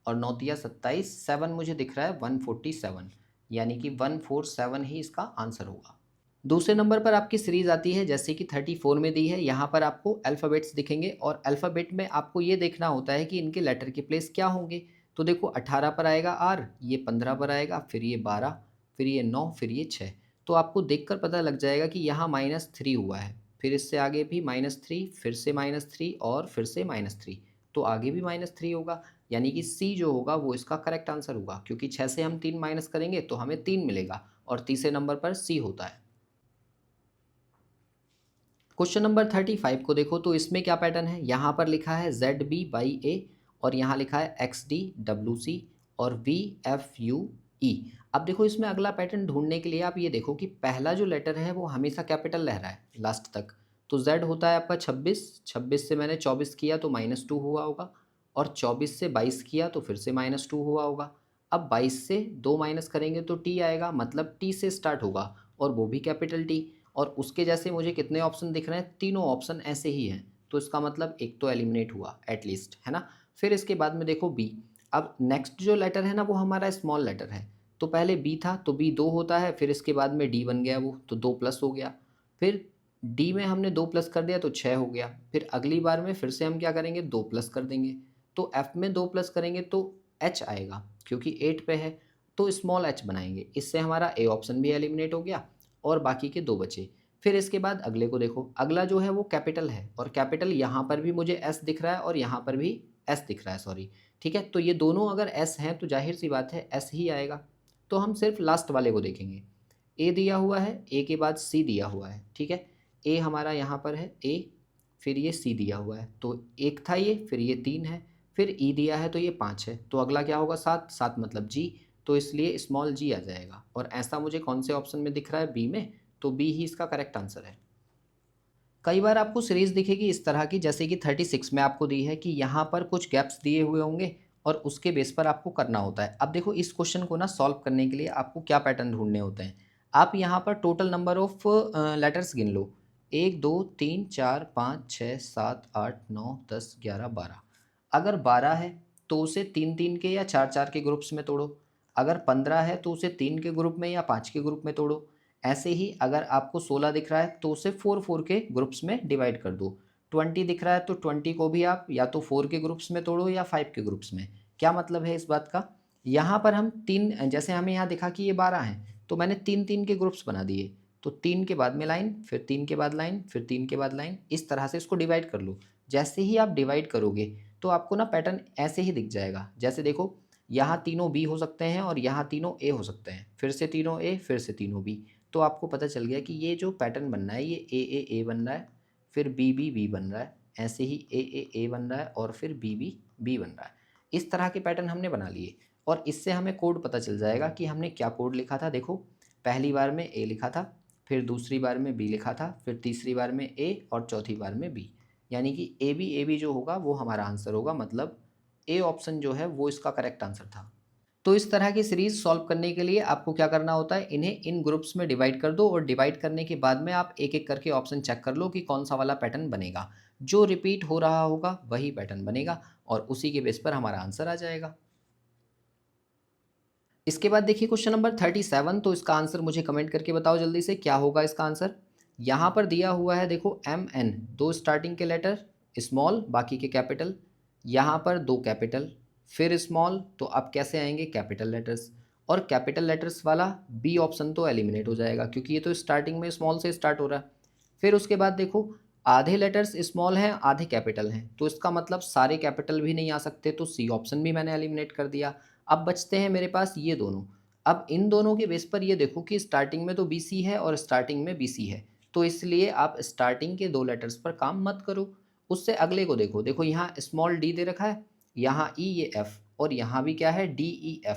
और 9 तिया 27, 7 मुझे दिख रहा है 147, यानी कि 147 ही इसका आंसर होगा। दूसरे नंबर पर आपकी सीरीज आती है जैसे कि 34 में दी है। यहाँ पर आपको अल्फ़ाबेट्स दिखेंगे और अल्फ़ाबेट में आपको ये देखना होता है कि इनके लेटर के प्लेस क्या होंगे। तो देखो 18 पर आएगा आर, ये 15 पर आएगा, फिर ये 12, फिर ये 9, फिर ये 6। तो आपको देखकर पता लग जाएगा कि यहाँ -3 हुआ है, फिर इससे आगे भी -3, फिर से -3 और फिर से -3, तो आगे भी -3 होगा, यानी कि सी जो होगा वो इसका करेक्ट आंसर होगा, क्योंकि 6 से हम 3 माइनस करेंगे तो हमें 3 मिलेगा और तीसरे नंबर पर सी होता है। क्वेश्चन नंबर 35 को देखो तो इसमें क्या पैटर्न है। यहाँ पर लिखा है ZB/A और यहाँ लिखा है XDWC और VFUE। अब देखो इसमें अगला पैटर्न ढूंढने के लिए आप ये देखो कि पहला जो लेटर है वो हमेशा कैपिटल रह रहा है लास्ट तक। तो Z होता है आपका 26, 26 से मैंने 24 किया तो -2 हुआ होगा, और 24 से 22 किया तो फिर से -2 हुआ होगा। अब 22 से 2 माइनस करेंगे तो T आएगा, मतलब T से स्टार्ट होगा और वो भी कैपिटल T। और उसके जैसे मुझे कितने ऑप्शन दिख रहे हैं, तीनों ऑप्शन ऐसे ही हैं, तो इसका मतलब एक तो एलिमिनेट हुआ एटलीस्ट, है ना। फिर इसके बाद में देखो बी। अब नेक्स्ट जो लेटर है ना वो हमारा स्मॉल लेटर है, तो पहले बी था तो बी 2 होता है, फिर इसके बाद में डी बन गया वो, तो 2 प्लस हो गया। फिर डी में हमने 2 प्लस कर दिया तो 6 हो गया। फिर अगली बार में फिर से हम क्या करेंगे, 2 प्लस कर देंगे, तो एफ में 2 प्लस करेंगे तो एच आएगा, क्योंकि 8 पे है तो स्मॉल एच बनाएंगे। इससे हमारा ए ऑप्शन भी एलिमिनेट हो गया और बाकी के 2 बचे। फिर इसके बाद अगले को देखो, अगला जो है वो कैपिटल है और कैपिटल यहाँ पर भी मुझे एस दिख रहा है और यहाँ पर भी एस दिख रहा है, सॉरी, ठीक है। तो ये दोनों अगर एस हैं तो जाहिर सी बात है एस ही आएगा। तो हम सिर्फ लास्ट वाले को देखेंगे। ए दिया हुआ है, ए के बाद सी दिया हुआ है, ठीक है। ए हमारा यहाँ पर है ए, फिर ये सी दिया हुआ है तो 1 था ये, फिर ये 3 है, फिर ई दिया है तो ये 5 है, तो अगला क्या होगा 7, 7 मतलब जी, तो इसलिए स्मॉल जी आ जाएगा। और ऐसा मुझे कौन से ऑप्शन में दिख रहा है, बी में, तो बी ही इसका करेक्ट आंसर है। कई बार आपको सीरीज दिखेगी इस तरह की, जैसे कि 36 में आपको दी है कि यहाँ पर कुछ गैप्स दिए हुए होंगे और उसके बेस पर आपको करना होता है। अब देखो इस क्वेश्चन को ना सॉल्व करने के लिए आपको क्या पैटर्न ढूंढने होते हैं। आप यहाँ पर टोटल नंबर ऑफ लेटर्स गिन लो, 1 2 3 4 5 6 7 8 9 10 11 12। अगर 12 है तो उसे 3-3 के या 4-4 के ग्रुप्स में तोड़ो। अगर 15 है तो उसे 3 के ग्रुप में या 5 के ग्रुप में तोड़ो। ऐसे ही अगर आपको 16 दिख रहा है तो उसे 4-4 के ग्रुप्स में डिवाइड कर दो। 20 दिख रहा है तो 20 को भी आप या तो 4 के ग्रुप्स में तोड़ो या 5 के ग्रुप्स में। क्या मतलब है इस बात का? यहाँ पर हम तीन, जैसे हमें यहाँ दिखा कि ये 12 हैं तो मैंने 3-3 के ग्रुप्स बना दिए। तो 3 के बाद में लाइन, फिर 3 के बाद लाइन, फिर 3 के बाद लाइन, इस तरह से इसको डिवाइड कर लो। जैसे ही आप डिवाइड करोगे तो आपको ना पैटर्न ऐसे ही दिख जाएगा। जैसे देखो, यहाँ तीनों बी हो सकते हैं और यहाँ तीनों ए हो सकते हैं, फिर से तीनों ए, फिर से तीनों बी। तो आपको पता चल गया कि ये जो पैटर्न बन रहा है ये ए बन रहा है, फिर बी बन रहा है, ऐसे ही ए बन रहा है और फिर बी बन रहा है। इस तरह के पैटर्न हमने बना लिए और इससे हमें कोड पता चल जाएगा कि हमने क्या कोड लिखा था। देखो, पहली बार में ए लिखा था, फिर दूसरी बार में बी लिखा था, फिर तीसरी बार में ए और चौथी बार में बी। यानी कि ए बी जो होगा वो हमारा आंसर होगा, मतलब ए ऑप्शन जो है वो इसका करेक्ट आंसर था। तो इस तरह की सीरीज सॉल्व करने के लिए आपको क्या करना होता है, इन्हें इन ग्रुप्स में डिवाइड कर दो और डिवाइड करने के बाद में आप एक एक करके ऑप्शन चेक कर लो कि कौन सा वाला पैटर्न बनेगा। जो रिपीट हो रहा होगा वही पैटर्न बनेगा और उसी के बेस पर हमारा आंसर आ जाएगा। इसके बाद देखिए क्वेश्चन नंबर 37। तो इसका आंसर मुझे कमेंट करके बताओ जल्दी से, क्या होगा इसका आंसर। यहाँ पर दिया हुआ है देखो MN, दो स्टार्टिंग के लेटर स्मॉल, बाकी के कैपिटल। यहाँ पर दो कैपिटल, फिर स्मॉल, तो अब कैसे आएंगे कैपिटल लेटर्स। और कैपिटल लेटर्स वाला बी ऑप्शन तो एलिमिनेट हो जाएगा क्योंकि ये तो स्टार्टिंग में स्मॉल से स्टार्ट हो रहा है। फिर उसके बाद देखो, आधे लेटर्स स्मॉल हैं आधे कैपिटल हैं, तो इसका मतलब सारे कैपिटल भी नहीं आ सकते, तो सी ऑप्शन भी मैंने एलिमिनेट कर दिया। अब बचते हैं मेरे पास ये दोनों। अब इन दोनों के बेस पर ये देखो कि स्टार्टिंग में तो BC है और स्टार्टिंग में BC है, तो इसलिए आप स्टार्टिंग के दो लेटर्स पर काम मत करो। उससे अगले को देखो, देखो यहाँ स्मॉल डी दे रखा है, यहाँ ई, ये एफ, और यहाँ भी क्या है DEF।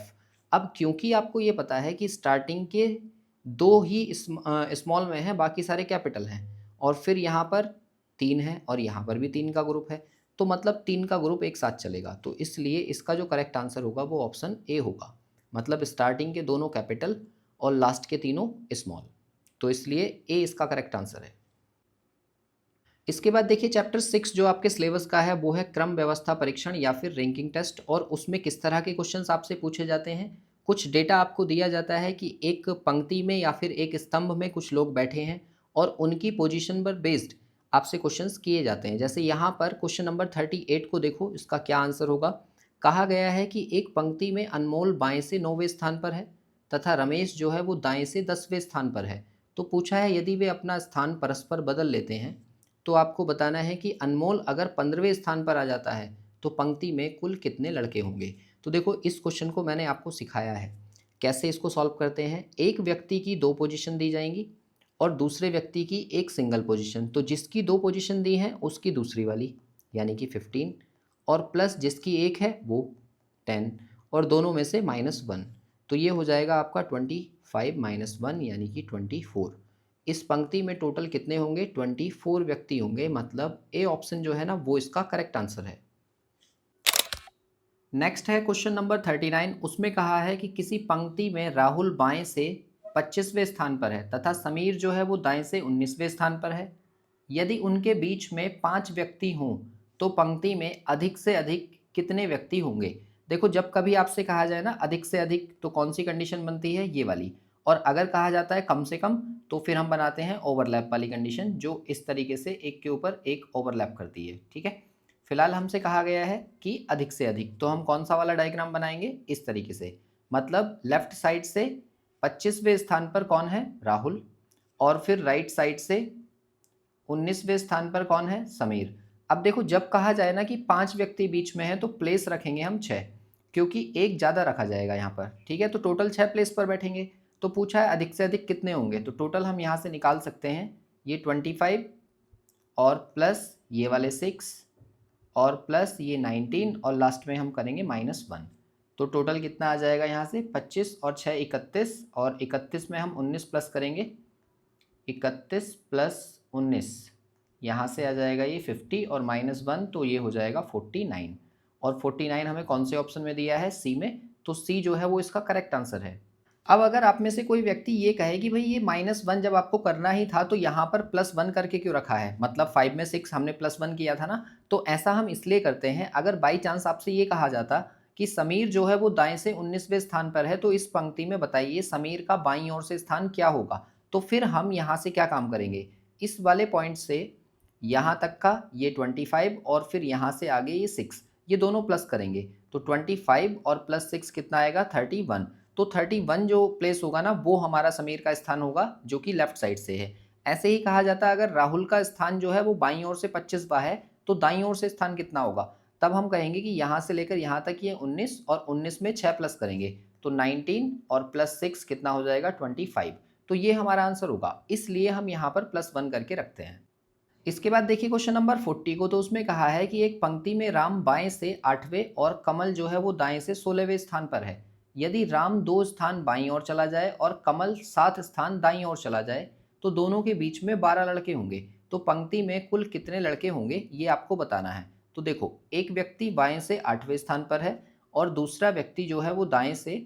अब क्योंकि आपको ये पता है कि स्टार्टिंग के दो ही स्मॉल में है, बाकी सारे कैपिटल हैं, और फिर यहाँ पर 3 है और यहाँ पर भी 3 का ग्रुप है, तो मतलब 3 का ग्रुप एक साथ चलेगा, तो इसलिए इसका जो करेक्ट आंसर होगा वो ऑप्शन ए होगा। मतलब स्टार्टिंग के दोनों कैपिटल और लास्ट के तीनों स्मॉल, तो इसलिए ए इसका करेक्ट आंसर है। इसके बाद देखिए चैप्टर 6 जो आपके सिलेबस का है वो है क्रम व्यवस्था परीक्षण या फिर रैंकिंग टेस्ट, और उसमें किस तरह के क्वेश्चंस आपसे पूछे जाते हैं। कुछ डेटा आपको दिया जाता है कि एक पंक्ति में या फिर एक स्तंभ में कुछ लोग बैठे हैं और उनकी पोजीशन पर बेस्ड आपसे क्वेश्चंस किए जाते हैं। जैसे यहाँ पर क्वेश्चन नंबर 38 को देखो, इसका क्या आंसर होगा। कहा गया है कि एक पंक्ति में अनमोल बाएं से 9वें स्थान पर है तथा रमेश जो है वो दाएं से 10वें स्थान पर है। तो पूछा है यदि वे अपना स्थान परस्पर बदल लेते हैं तो आपको बताना है कि अनमोल अगर 15वें स्थान पर आ जाता है तो पंक्ति में कुल कितने लड़के होंगे। तो देखो इस क्वेश्चन को मैंने आपको सिखाया है कैसे इसको सॉल्व करते हैं। एक व्यक्ति की दो पोजीशन दी जाएंगी और दूसरे व्यक्ति की एक सिंगल पोजीशन, तो जिसकी दो पोजीशन दी हैं उसकी दूसरी वाली यानी कि 15, और प्लस जिसकी एक है वो 10, और दोनों में से -1, तो ये हो जाएगा आपका 25 - 1 यानी कि 24। इस पंक्ति में टोटल कितने होंगे, 24 व्यक्ति होंगे, मतलब ए ऑप्शन जो है ना वो इसका करेक्ट आंसर है। नेक्स्ट है क्वेश्चन नंबर 39। उसमें कहा है कि किसी पंक्ति में राहुल बाएं से 25वें स्थान पर है तथा समीर जो है वो दाएं से 19वें स्थान पर है। यदि उनके बीच में 5 व्यक्ति हों तो पंक्ति में अधिक से अधिक कितने व्यक्ति होंगे। देखो जब कभी आपसे कहा जाए ना अधिक से अधिक तो कौन सी कंडीशन बनती है, ये वाली, और अगर कहा जाता है कम से कम तो फिर हम बनाते हैं ओवरलैप वाली कंडीशन, जो इस तरीके से एक के ऊपर एक ओवरलैप करती है। ठीक है, फिलहाल हमसे कहा गया है कि अधिक से अधिक, तो हम कौन सा वाला डायग्राम बनाएंगे, इस तरीके से। मतलब लेफ्ट साइड से 25वें स्थान पर कौन है, राहुल, और फिर राइट साइड से 19वें स्थान पर कौन है, समीर। अब देखो जब कहा जाए ना कि 5 व्यक्ति बीच में है तो प्लेस रखेंगे हम 6, क्योंकि एक ज़्यादा रखा जाएगा यहाँ पर। ठीक है, तो टोटल 6 प्लेस पर बैठेंगे। तो पूछा है अधिक से अधिक कितने होंगे, तो टोटल हम यहाँ से निकाल सकते हैं ये 25 और प्लस ये वाले 6 और प्लस ये 19 और लास्ट में हम करेंगे -1, तो टोटल कितना आ जाएगा यहाँ से 25 और 6 31, और 31 में हम 19 प्लस करेंगे, 31 + 19 यहाँ से आ जाएगा ये 50 और -1, तो ये हो जाएगा 49, और 49 हमें कौन से ऑप्शन में दिया है, सी में, तो सी जो है वो इसका करेक्ट आंसर है। अब अगर आप में से कोई व्यक्ति ये कहे कि भाई ये -1 जब आपको करना ही था तो यहाँ पर +1 करके क्यों रखा है, मतलब 5 में 6 हमने +1 किया था ना। तो ऐसा हम इसलिए करते हैं, अगर बाई चांस आपसे ये कहा जाता कि समीर जो है वो दाएं से 19वें स्थान पर है, तो इस पंक्ति में बताइए समीर का बाईं ओर से स्थान क्या होगा। तो फिर हम यहाँ से क्या काम करेंगे, इस वाले पॉइंट से यहाँ तक का ये 25 और फिर यहाँ से आगे ये 6, ये दोनों प्लस करेंगे। तो 25 और +6 कितना आएगा, 31। तो 31 जो प्लेस होगा ना वो हमारा समीर का स्थान होगा, जो कि लेफ्ट साइड से है। ऐसे ही कहा जाता है अगर राहुल का स्थान जो है वो बाईं ओर से 25वां है, तो दाईं ओर से स्थान कितना होगा। तब हम कहेंगे कि यहाँ से लेकर यहाँ तक ये 19 और 19 में 6 प्लस करेंगे तो 19 और +6 कितना हो जाएगा, 25। तो ये हमारा आंसर होगा, इसलिए हम यहाँ पर +1 करके रखते हैं। इसके बाद देखिए क्वेश्चन नंबर 40 को, तो उसमें कहा है कि एक पंक्ति में राम बाएं से 8वें और कमल जो है वो दाएं से 16वें स्थान पर है। यदि राम 2 स्थान बाईं ओर चला जाए और कमल 7 स्थान दाईं ओर चला जाए तो दोनों के बीच में 12 लड़के होंगे। तो पंक्ति में कुल कितने लड़के होंगे ये आपको बताना है। तो देखो, एक व्यक्ति बाएं से 8वें स्थान पर है और दूसरा व्यक्ति जो है वो दाएं से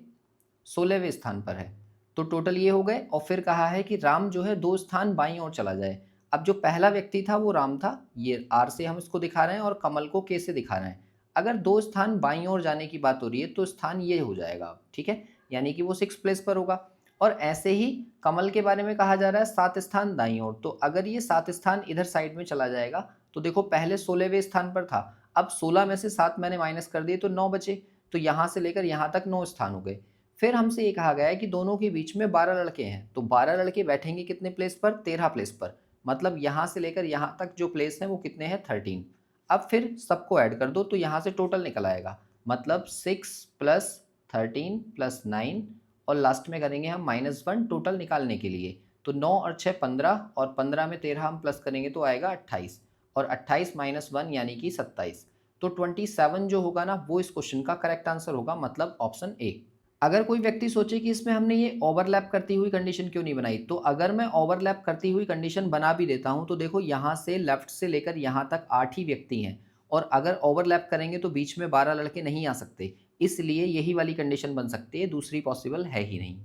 16वें स्थान पर है। तो टोटल ये हो गए। और फिर कहा है कि राम जो है 2 स्थान बाईं ओर चला जाए। अब जो पहला व्यक्ति था वो राम था, ये आर से हम इसको दिखा रहे हैं और कमल को के से दिखा रहे हैं। अगर 2 स्थान बाईं ओर जाने की बात हो रही है तो स्थान ये हो जाएगा, ठीक है, यानी कि वो 6 प्लेस पर होगा। और ऐसे ही कमल के बारे में कहा जा रहा है 7 स्थान दाईं ओर, तो अगर ये 7 स्थान इधर साइड में चला जाएगा तो देखो पहले 16वें स्थान पर था, अब 16 में से 7 मैंने माइनस कर दिए तो 9 बचे। तो यहाँ से लेकर यहाँ तक 9 स्थान हो गए। फिर हमसे ये कहा गया है कि दोनों के बीच में 12 लड़के हैं, तो 12 लड़के बैठेंगे कितने प्लेस पर, 13 प्लेस पर। मतलब यहाँ से लेकर यहाँ तक जो प्लेस है वो कितने हैं, 13। अब फिर सबको ऐड कर दो तो यहाँ से टोटल निकल आएगा, मतलब 6 + 13 + 9 और लास्ट में करेंगे हम -1 टोटल निकालने के लिए। तो 9 और 6 15 और 15 में 13 हम प्लस करेंगे तो आएगा 28 और 28 - 1 यानी कि 27। तो 27 जो होगा ना वो इस क्वेश्चन का करेक्ट आंसर होगा, मतलब ऑप्शन ए। अगर कोई व्यक्ति सोचे कि इसमें हमने ये ओवरलैप करती हुई कंडीशन क्यों नहीं बनाई, तो अगर मैं ओवरलैप करती हुई कंडीशन बना भी देता हूं तो देखो यहाँ से लेफ्ट से लेकर यहाँ तक 8 ही व्यक्ति हैं और अगर ओवरलैप करेंगे तो बीच में 12 लड़के नहीं आ सकते, इसलिए यही वाली कंडीशन बन सकती है, दूसरी पॉसिबल है ही नहीं।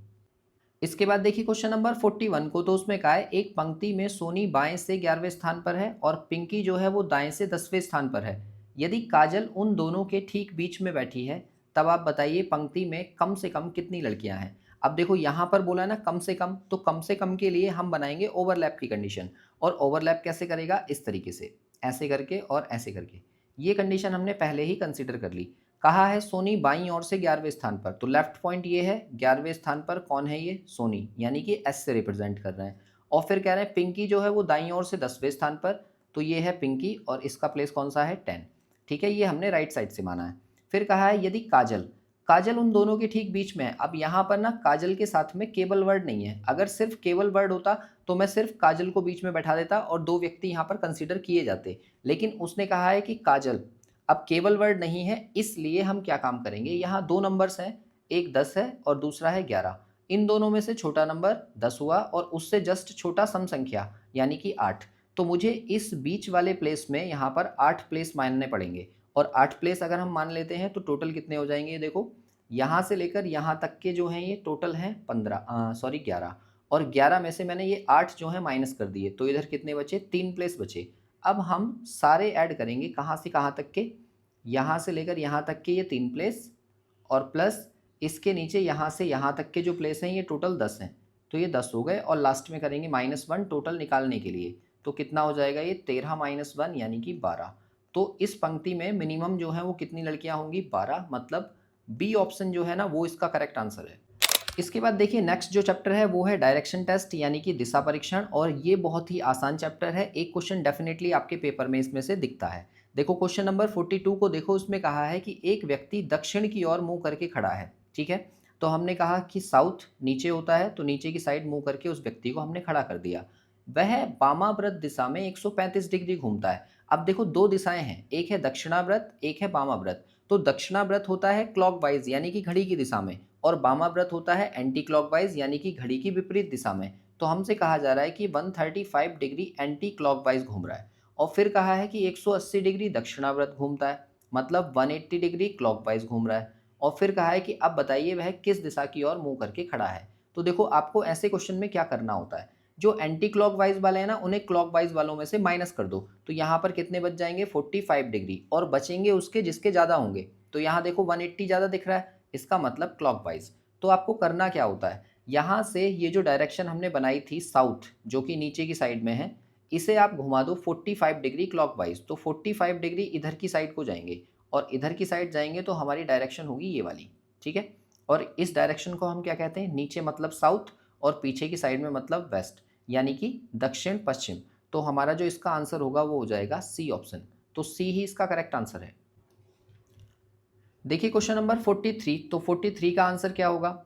इसके बाद देखिए क्वेश्चन नंबर 41 को, तो उसमें कहा है एक पंक्ति में सोनी बाएं से 11वें स्थान पर है और पिंकी जो है वो दाएं से 10वें स्थान पर है। यदि काजल उन दोनों के ठीक बीच में बैठी है तब आप बताइए पंक्ति में कम से कम कितनी लड़कियां हैं। अब देखो यहाँ पर बोला ना कम से कम, तो कम से कम के लिए हम बनाएंगे ओवरलैप की कंडीशन। और ओवरलैप कैसे करेगा, इस तरीके से, ऐसे करके और ऐसे करके। ये कंडीशन हमने पहले ही कंसिडर कर ली। कहा है सोनी बाईं ओर से 11वें स्थान पर, तो लेफ्ट पॉइंट ये है, 11वें स्थान पर कौन है, ये सोनी, यानी कि एस से रिप्रेजेंट कर रहे हैं। और फिर कह रहे हैं पिंकी जो है वो दाईं ओर से 10वें स्थान पर, तो ये है पिंकी और इसका प्लेस कौन सा है, 10। ठीक है, ये हमने राइट साइड से माना है। फिर कहा है यदि काजल, काजल उन दोनों के ठीक बीच में है। अब यहाँ पर ना काजल के साथ में केवल वर्ड नहीं है, अगर सिर्फ केवल वर्ड होता तो मैं सिर्फ काजल को बीच में बैठा देता और 2 व्यक्ति यहाँ पर कंसीडर किए जाते, लेकिन उसने कहा है कि काजल, अब केवल वर्ड नहीं है, इसलिए हम क्या काम करेंगे, यहाँ 2 नंबर्स हैं, एक 10 है और दूसरा है 11। इन दोनों में से छोटा नंबर 10 हुआ और उससे जस्ट छोटा सम संख्या यानी कि 8। तो मुझे इस बीच वाले प्लेस में यहाँ पर 8 प्लेस मानने पड़ेंगे और 8 प्लेस अगर हम मान लेते हैं तो टोटल कितने हो जाएंगे, देखो यहाँ से लेकर यहाँ तक के जो हैं ये टोटल हैं 11 और 11 में से मैंने ये 8 जो है माइनस कर दिए, तो इधर कितने बचे, 3 प्लेस बचे। अब हम सारे ऐड करेंगे, कहाँ से कहाँ तक के, यहाँ से लेकर यहाँ तक के ये 3 प्लेस और प्लस इसके नीचे यहाँ से यहाँ तक के जो प्लेस हैं ये टोटल 10 हैं, तो ये 10 हो गए और लास्ट में करेंगे -1 टोटल निकालने के लिए, तो कितना हो जाएगा ये 13 - 1 यानी कि 12। तो इस पंक्ति में मिनिमम जो है वो कितनी लड़कियां होंगी, 12, मतलब बी ऑप्शन जो है ना वो इसका करेक्ट आंसर है। इसके बाद देखिए नेक्स्ट जो चैप्टर है वो है डायरेक्शन टेस्ट यानी कि दिशा परीक्षण, और ये बहुत ही आसान चैप्टर है। एक क्वेश्चन डेफिनेटली आपके पेपर में इसमें से दिखता है। देखो क्वेश्चन नंबर 42 को देखो, उसमें कहा है कि एक व्यक्ति दक्षिण की ओर मुंह करके खड़ा है, ठीक है। तो हमने कहा कि साउथ नीचे होता है, तो नीचे की साइड मुंह करके उस व्यक्ति को हमने खड़ा कर दिया। वह वामाव्रत दिशा में 135 डिग्री घूमता है। अब देखो 2 दिशाएं हैं, एक है दक्षिणाव्रत, एक है वामाव्रत। तो दक्षिणाव्रत होता है क्लॉकवाइज यानी कि घड़ी की दिशा में, और वामाव्रत होता है एंटी क्लॉकवाइज यानी कि घड़ी की विपरीत दिशा में। तो हमसे कहा जा रहा है कि 135 डिग्री एंटी क्लॉकवाइज घूम रहा है, और फिर कहा है कि 180 डिग्री दक्षिणाव्रत घूमता है, मतलब 180 डिग्री क्लॉकवाइज घूम रहा है। और फिर कहा है कि अब बताइए वह किस दिशा की ओर मुंह करके खड़ा है। तो देखो आपको ऐसे क्वेश्चन में क्या करना होता है, जो एंटी क्लॉकवाइज वाले हैं ना उन्हें क्लॉकवाइज वालों में से माइनस कर दो, तो यहाँ पर कितने बच जाएंगे 45 डिग्री, और बचेंगे उसके जिसके ज़्यादा होंगे। तो यहाँ देखो 180 ज़्यादा दिख रहा है, इसका मतलब क्लॉकवाइज। तो आपको करना क्या होता है, यहाँ से ये जो डायरेक्शन हमने बनाई थी साउथ जो कि नीचे की साइड में है, इसे आप घुमा दो 45 डिग्री क्लॉकवाइज, तो 45 डिग्री इधर की साइड को जाएंगे, और इधर की साइड जाएंगे तो हमारी डायरेक्शन होगी ये वाली, ठीक है। और इस डायरेक्शन को हम क्या कहते हैं, नीचे मतलब साउथ और पीछे की साइड में मतलब वेस्ट, यानी कि दक्षिण पश्चिम। तो हमारा जो इसका आंसर होगा वो हो जाएगा सी ऑप्शन। तो सी ही इसका करेक्ट आंसर है। देखिए क्वेश्चन नंबर 43, तो 43 का आंसर क्या होगा,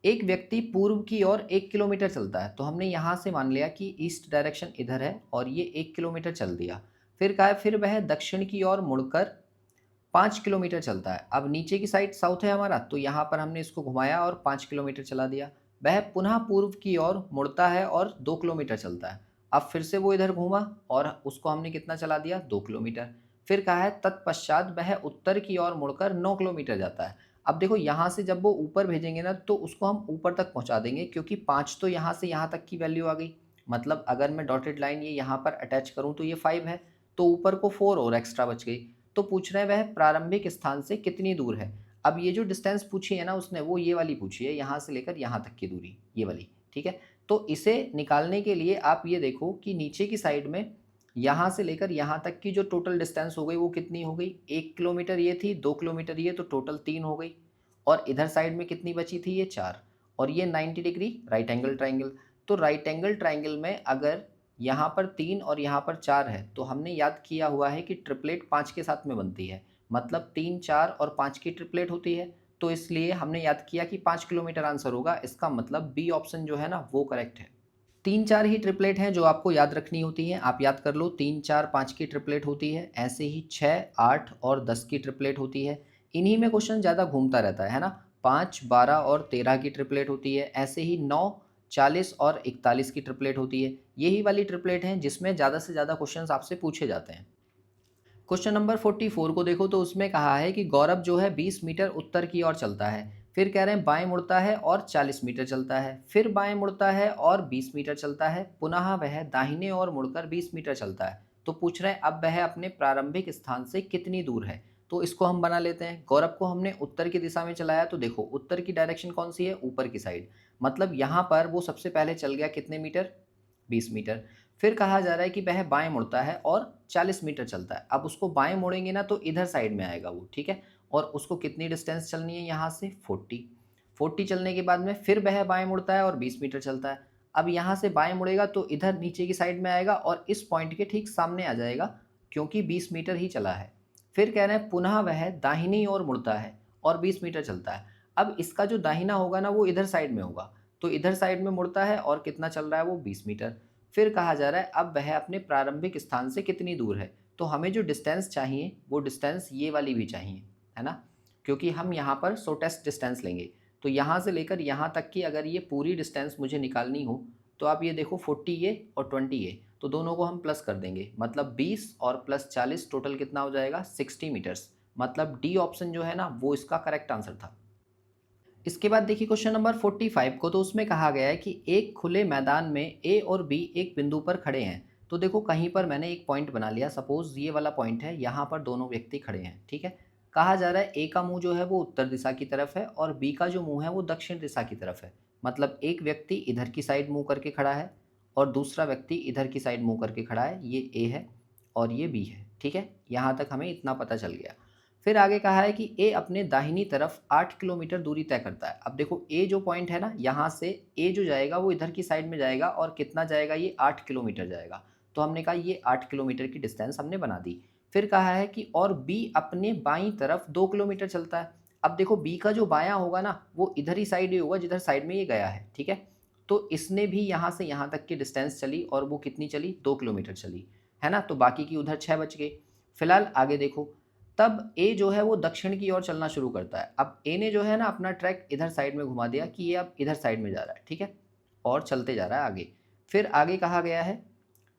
एक व्यक्ति पूर्व की ओर 1 किलोमीटर चलता है। तो हमने यहाँ से मान लिया कि ईस्ट डायरेक्शन इधर है और ये 1 किलोमीटर चल दिया। फिर कहा है फिर वह दक्षिण की ओर मुड़कर 5 किलोमीटर चलता है। अब नीचे की साइड साउथ है हमारा, तो यहाँ पर हमने इसको घुमाया और 5 किलोमीटर चला दिया। वह पुनः पूर्व की ओर मुड़ता है और 2 किलोमीटर चलता है। अब फिर से वो इधर घूमा और उसको हमने कितना चला दिया, 2 किलोमीटर। फिर कहा है तत्पश्चात वह उत्तर की ओर मुड़कर 9 किलोमीटर जाता है। अब देखो यहाँ से जब वो ऊपर भेजेंगे ना तो उसको हम ऊपर तक पहुँचा देंगे, क्योंकि 5 तो यहाँ से यहाँ तक की वैल्यू आ गई। मतलब अगर मैं डॉटेड लाइन ये यहाँ पर अटैच करूँ तो ये 5 है, तो ऊपर को 4 और एक्स्ट्रा बच गई। तो पूछ रहे हैं वह प्रारंभिक स्थान से कितनी दूर है। अब ये जो डिस्टेंस पूछी है ना उसने, वो ये वाली पूछी है, यहाँ से लेकर यहाँ तक की दूरी, ये वाली, ठीक है। तो इसे निकालने के लिए आप ये देखो कि नीचे की साइड में यहाँ से लेकर यहाँ तक की जो टोटल डिस्टेंस हो गई वो कितनी हो गई, 1 किलोमीटर ये थी, 2 किलोमीटर ये, तो टोटल 3 हो गई। और इधर साइड में कितनी बची थी, ये 4, और ये 90 डिग्री राइट एंगल ट्राइंगल। तो राइट एंगल ट्राइंगल में अगर यहाँ पर 3 और यहाँ पर 4 है, तो हमने याद किया हुआ है कि ट्रिपलेट 5 के साथ में बनती है, मतलब 3, 4 और 5 की ट्रिपलेट होती है। तो इसलिए हमने याद किया कि 5 किलोमीटर आंसर होगा। इसका मतलब बी ऑप्शन जो है ना वो करेक्ट है। 3, 4 ही ट्रिपलेट हैं जो आपको याद रखनी होती हैं, आप याद कर लो। 3, 4, 5 की ट्रिपलेट होती है, ऐसे ही 6, 8 और 10 की ट्रिपलेट होती है। इन्हीं में क्वेश्चन ज़्यादा घूमता रहता है ना। 5, 12 और 13 की ट्रिपलेट होती है, ऐसे ही 9, 40 और 41 की ट्रिपलेट होती है। यही वाली ट्रिपलेट हैं जिसमें ज़्यादा से ज़्यादा क्वेश्चंस आपसे पूछे जाते हैं। क्वेश्चन नंबर 44 को देखो, तो उसमें कहा है कि गौरव जो है 20 मीटर उत्तर की ओर चलता है। फिर कह रहे हैं बाएं मुड़ता है और 40 मीटर चलता है, फिर बाएं मुड़ता है और 20 मीटर चलता है, पुनः वह दाहिने ओर मुड़कर 20 मीटर चलता है। तो पूछ रहे हैं अब वह अपने प्रारंभिक स्थान से कितनी दूर है। तो इसको हम बना लेते हैं। गौरव को हमने उत्तर की दिशा में चलाया, तो देखो उत्तर की डायरेक्शन कौन सी है, ऊपर की साइड। मतलब यहाँ पर वो सबसे पहले चल गया कितने मीटर, 20 मीटर। फिर कहा जा रहा है कि वह बाएं मुड़ता है और 40 मीटर चलता है। अब उसको बाएं मोड़ेंगे ना तो इधर साइड में आएगा वो, ठीक है। और उसको कितनी डिस्टेंस चलनी है, यहाँ से 40 चलने के बाद में फिर वह बाएं मुड़ता है और 20 मीटर चलता है। अब यहाँ से बाएं मुड़ेगा तो इधर नीचे की साइड में आएगा और इस पॉइंट के ठीक सामने आ जाएगा, क्योंकि 20 मीटर ही चला है। फिर कह रहे हैं पुनः वह दाहिनी ओर मुड़ता है और 20 मीटर चलता है। अब इसका जो दाहिना होगा ना वो इधर साइड में होगा, तो इधर साइड में मुड़ता है और कितना चल रहा है वो 20 मीटर। फिर कहा जा रहा है अब वह अपने प्रारंभिक स्थान से कितनी दूर है। तो हमें जो डिस्टेंस चाहिए वो डिस्टेंस ये वाली भी चाहिए, है ना, क्योंकि हम यहाँ पर शॉर्टेस्ट डिस्टेंस लेंगे। तो यहाँ से लेकर यहाँ तक की अगर ये पूरी डिस्टेंस मुझे निकालनी हो, तो आप ये देखो 40 ये और 20 ये, तो दोनों को हम प्लस कर देंगे, मतलब 20 और प्लस 40 टोटल कितना हो जाएगा, 60 मीटर्स। मतलब डी ऑप्शन जो है ना वो इसका करेक्ट आंसर था। इसके बाद देखिए क्वेश्चन नंबर 45 को, तो उसमें कहा गया है कि एक खुले मैदान में ए और बी एक बिंदु पर खड़े हैं। तो देखो कहीं पर मैंने एक पॉइंट बना लिया, सपोज ये वाला पॉइंट है, यहाँ पर दोनों व्यक्ति खड़े हैं, ठीक है। कहा जा रहा है ए का मुंह जो है वो उत्तर दिशा की तरफ है और बी का जो मुंह है वो दक्षिण दिशा की तरफ है। मतलब एक व्यक्ति इधर की साइड मुंह करके खड़ा है और दूसरा व्यक्ति इधर की साइड मुंह करके खड़ा है, ये ए है और ये बी है, ठीक है। यहाँ तक हमें इतना पता चल गया। फिर आगे कहा है कि ए अपने दाहिनी तरफ 8 किलोमीटर दूरी तय करता है। अब देखो ए जो पॉइंट है ना, यहाँ से ए जो जाएगा वो इधर की साइड में जाएगा और कितना जाएगा, ये 8 किलोमीटर जाएगा। तो हमने कहा ये 8 किलोमीटर की डिस्टेंस हमने बना दी। फिर कहा है कि और बी अपने बाईं तरफ 2 किलोमीटर चलता है। अब देखो बी का जो बायां होगा ना वो इधर ही साइड ही होगा जिधर साइड में ये गया है, ठीक है। तो इसने भी यहाँ से यहाँ तक की डिस्टेंस चली और वो कितनी चली, 2 किलोमीटर चली, है ना। तो बाकी की उधर 6 बच गए। फिलहाल आगे देखो, तब ए जो है वो दक्षिण की ओर चलना शुरू करता है। अब ए ने जो है ना अपना ट्रैक इधर साइड में घुमा दिया कि ये अब इधर साइड में जा रहा है, ठीक है, और चलते जा रहा है आगे। फिर आगे कहा गया है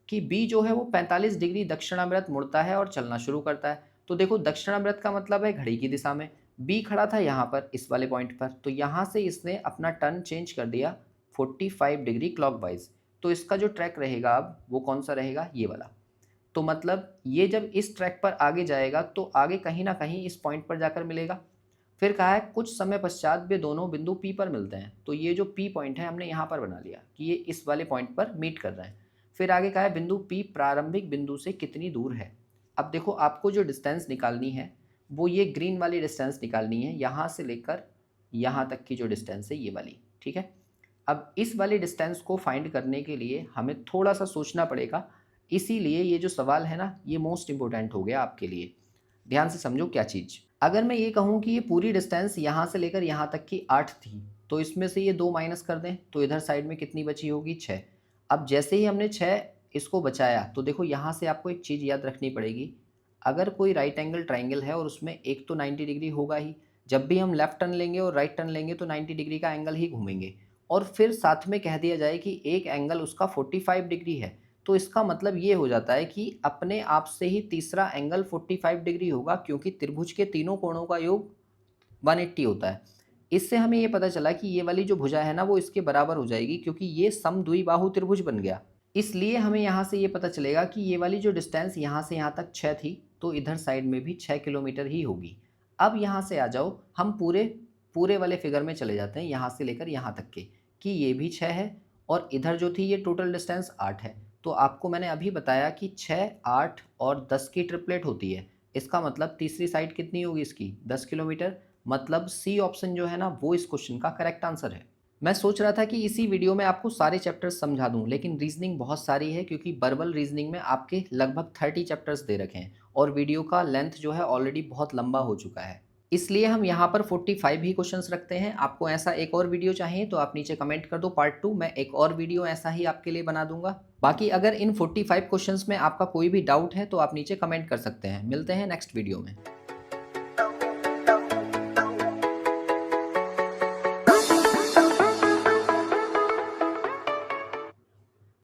कि बी जो है वो 45 डिग्री दक्षिणाव्रत मुड़ता है और चलना शुरू करता है। तो देखो दक्षिणाव्रत का मतलब है घड़ी की दिशा में, बी खड़ा था यहाँ पर इस वाले पॉइंट पर, तो यहाँ से इसने अपना टर्न चेंज कर दिया 45 डिग्री क्लॉकवाइज। तो इसका जो ट्रैक रहेगा अब वो कौन सा रहेगा, ये वाला। तो मतलब ये जब इस ट्रैक पर आगे जाएगा तो आगे कहीं ना कहीं इस पॉइंट पर जाकर मिलेगा। फिर कहा है कुछ समय पश्चात वे दोनों बिंदु पी पर मिलते हैं। तो ये जो पी पॉइंट है हमने यहाँ पर बना लिया कि ये इस वाले पॉइंट पर मीट कर रहे हैं। फिर आगे कहा है बिंदु पी प्रारंभिक बिंदु से कितनी दूर है। अब देखो आपको जो डिस्टेंस निकालनी है वो ये ग्रीन वाली डिस्टेंस निकालनी है, यहाँ से लेकर यहाँ तक की जो डिस्टेंस है ये वाली, ठीक है। अब इस वाली डिस्टेंस को फाइंड करने के लिए हमें थोड़ा सा सोचना पड़ेगा, इसीलिए ये जो सवाल है ना ये मोस्ट इंपॉर्टेंट हो गया आपके लिए। ध्यान से समझो क्या चीज़। अगर मैं ये कहूँ कि ये पूरी डिस्टेंस यहाँ से लेकर यहाँ तक की 8 थी, तो इसमें से ये 2 माइनस कर दें तो इधर साइड में कितनी बची होगी, 6। अब जैसे ही हमने 6 इसको बचाया तो देखो यहाँ से आपको एक चीज़ याद रखनी पड़ेगी। अगर कोई राइट एंगल ट्राइंगल है और उसमें एक तो 90 डिग्री होगा ही, जब भी हम लेफ्ट टर्न लेंगे और राइट टर्न लेंगे तो 90 डिग्री का एंगल ही घूमेंगे। और फिर साथ में कह दिया जाए कि एक एंगल उसका 45 डिग्री है, तो इसका मतलब ये हो जाता है कि अपने आप से ही तीसरा एंगल 45 डिग्री होगा, क्योंकि त्रिभुज के तीनों कोणों का योग 180 होता है। इससे हमें ये पता चला कि ये वाली जो भुजा है ना वो इसके बराबर हो जाएगी, क्योंकि ये समद्विबाहु त्रिभुज बन गया। इसलिए हमें यहाँ से ये पता चलेगा कि ये वाली जो डिस्टेंस यहाँ से यहाँ तक 6 थी, तो इधर साइड में भी 6 किलोमीटर ही होगी। अब यहाँ से आ जाओ, हम पूरे वाले फिगर में चले जाते हैं, यहाँ से लेकर यहाँ तक के, कि ये भी 6 है और इधर जो थी ये टोटल डिस्टेंस 8 है। तो आपको मैंने अभी बताया कि 6, 8 और 10 की ट्रिपलेट होती है। इसका मतलब तीसरी साइड कितनी होगी इसकी, 10 किलोमीटर। मतलब सी ऑप्शन जो है ना वो इस क्वेश्चन का करेक्ट आंसर है। मैं सोच रहा था कि इसी वीडियो में आपको सारे चैप्टर्स समझा दूं, लेकिन रीजनिंग बहुत सारी है, क्योंकि वर्बल रीजनिंग में आपके लगभग 30 चैप्टर्स दे रखे हैं और वीडियो का लेंथ जो है ऑलरेडी बहुत लंबा हो चुका है। इसलिए हम यहाँ पर 45 ही क्वेश्चंस रखते हैं। आपको ऐसा एक और वीडियो चाहिए तो आप नीचे कमेंट कर दो पार्ट 2, मैं एक और वीडियो ऐसा ही आपके लिए बना दूंगा। बाकी अगर इन 45 क्वेश्चंस में आपका कोई भी डाउट है तो आप नीचे कमेंट कर सकते हैं। मिलते हैं नेक्स्ट वीडियो में।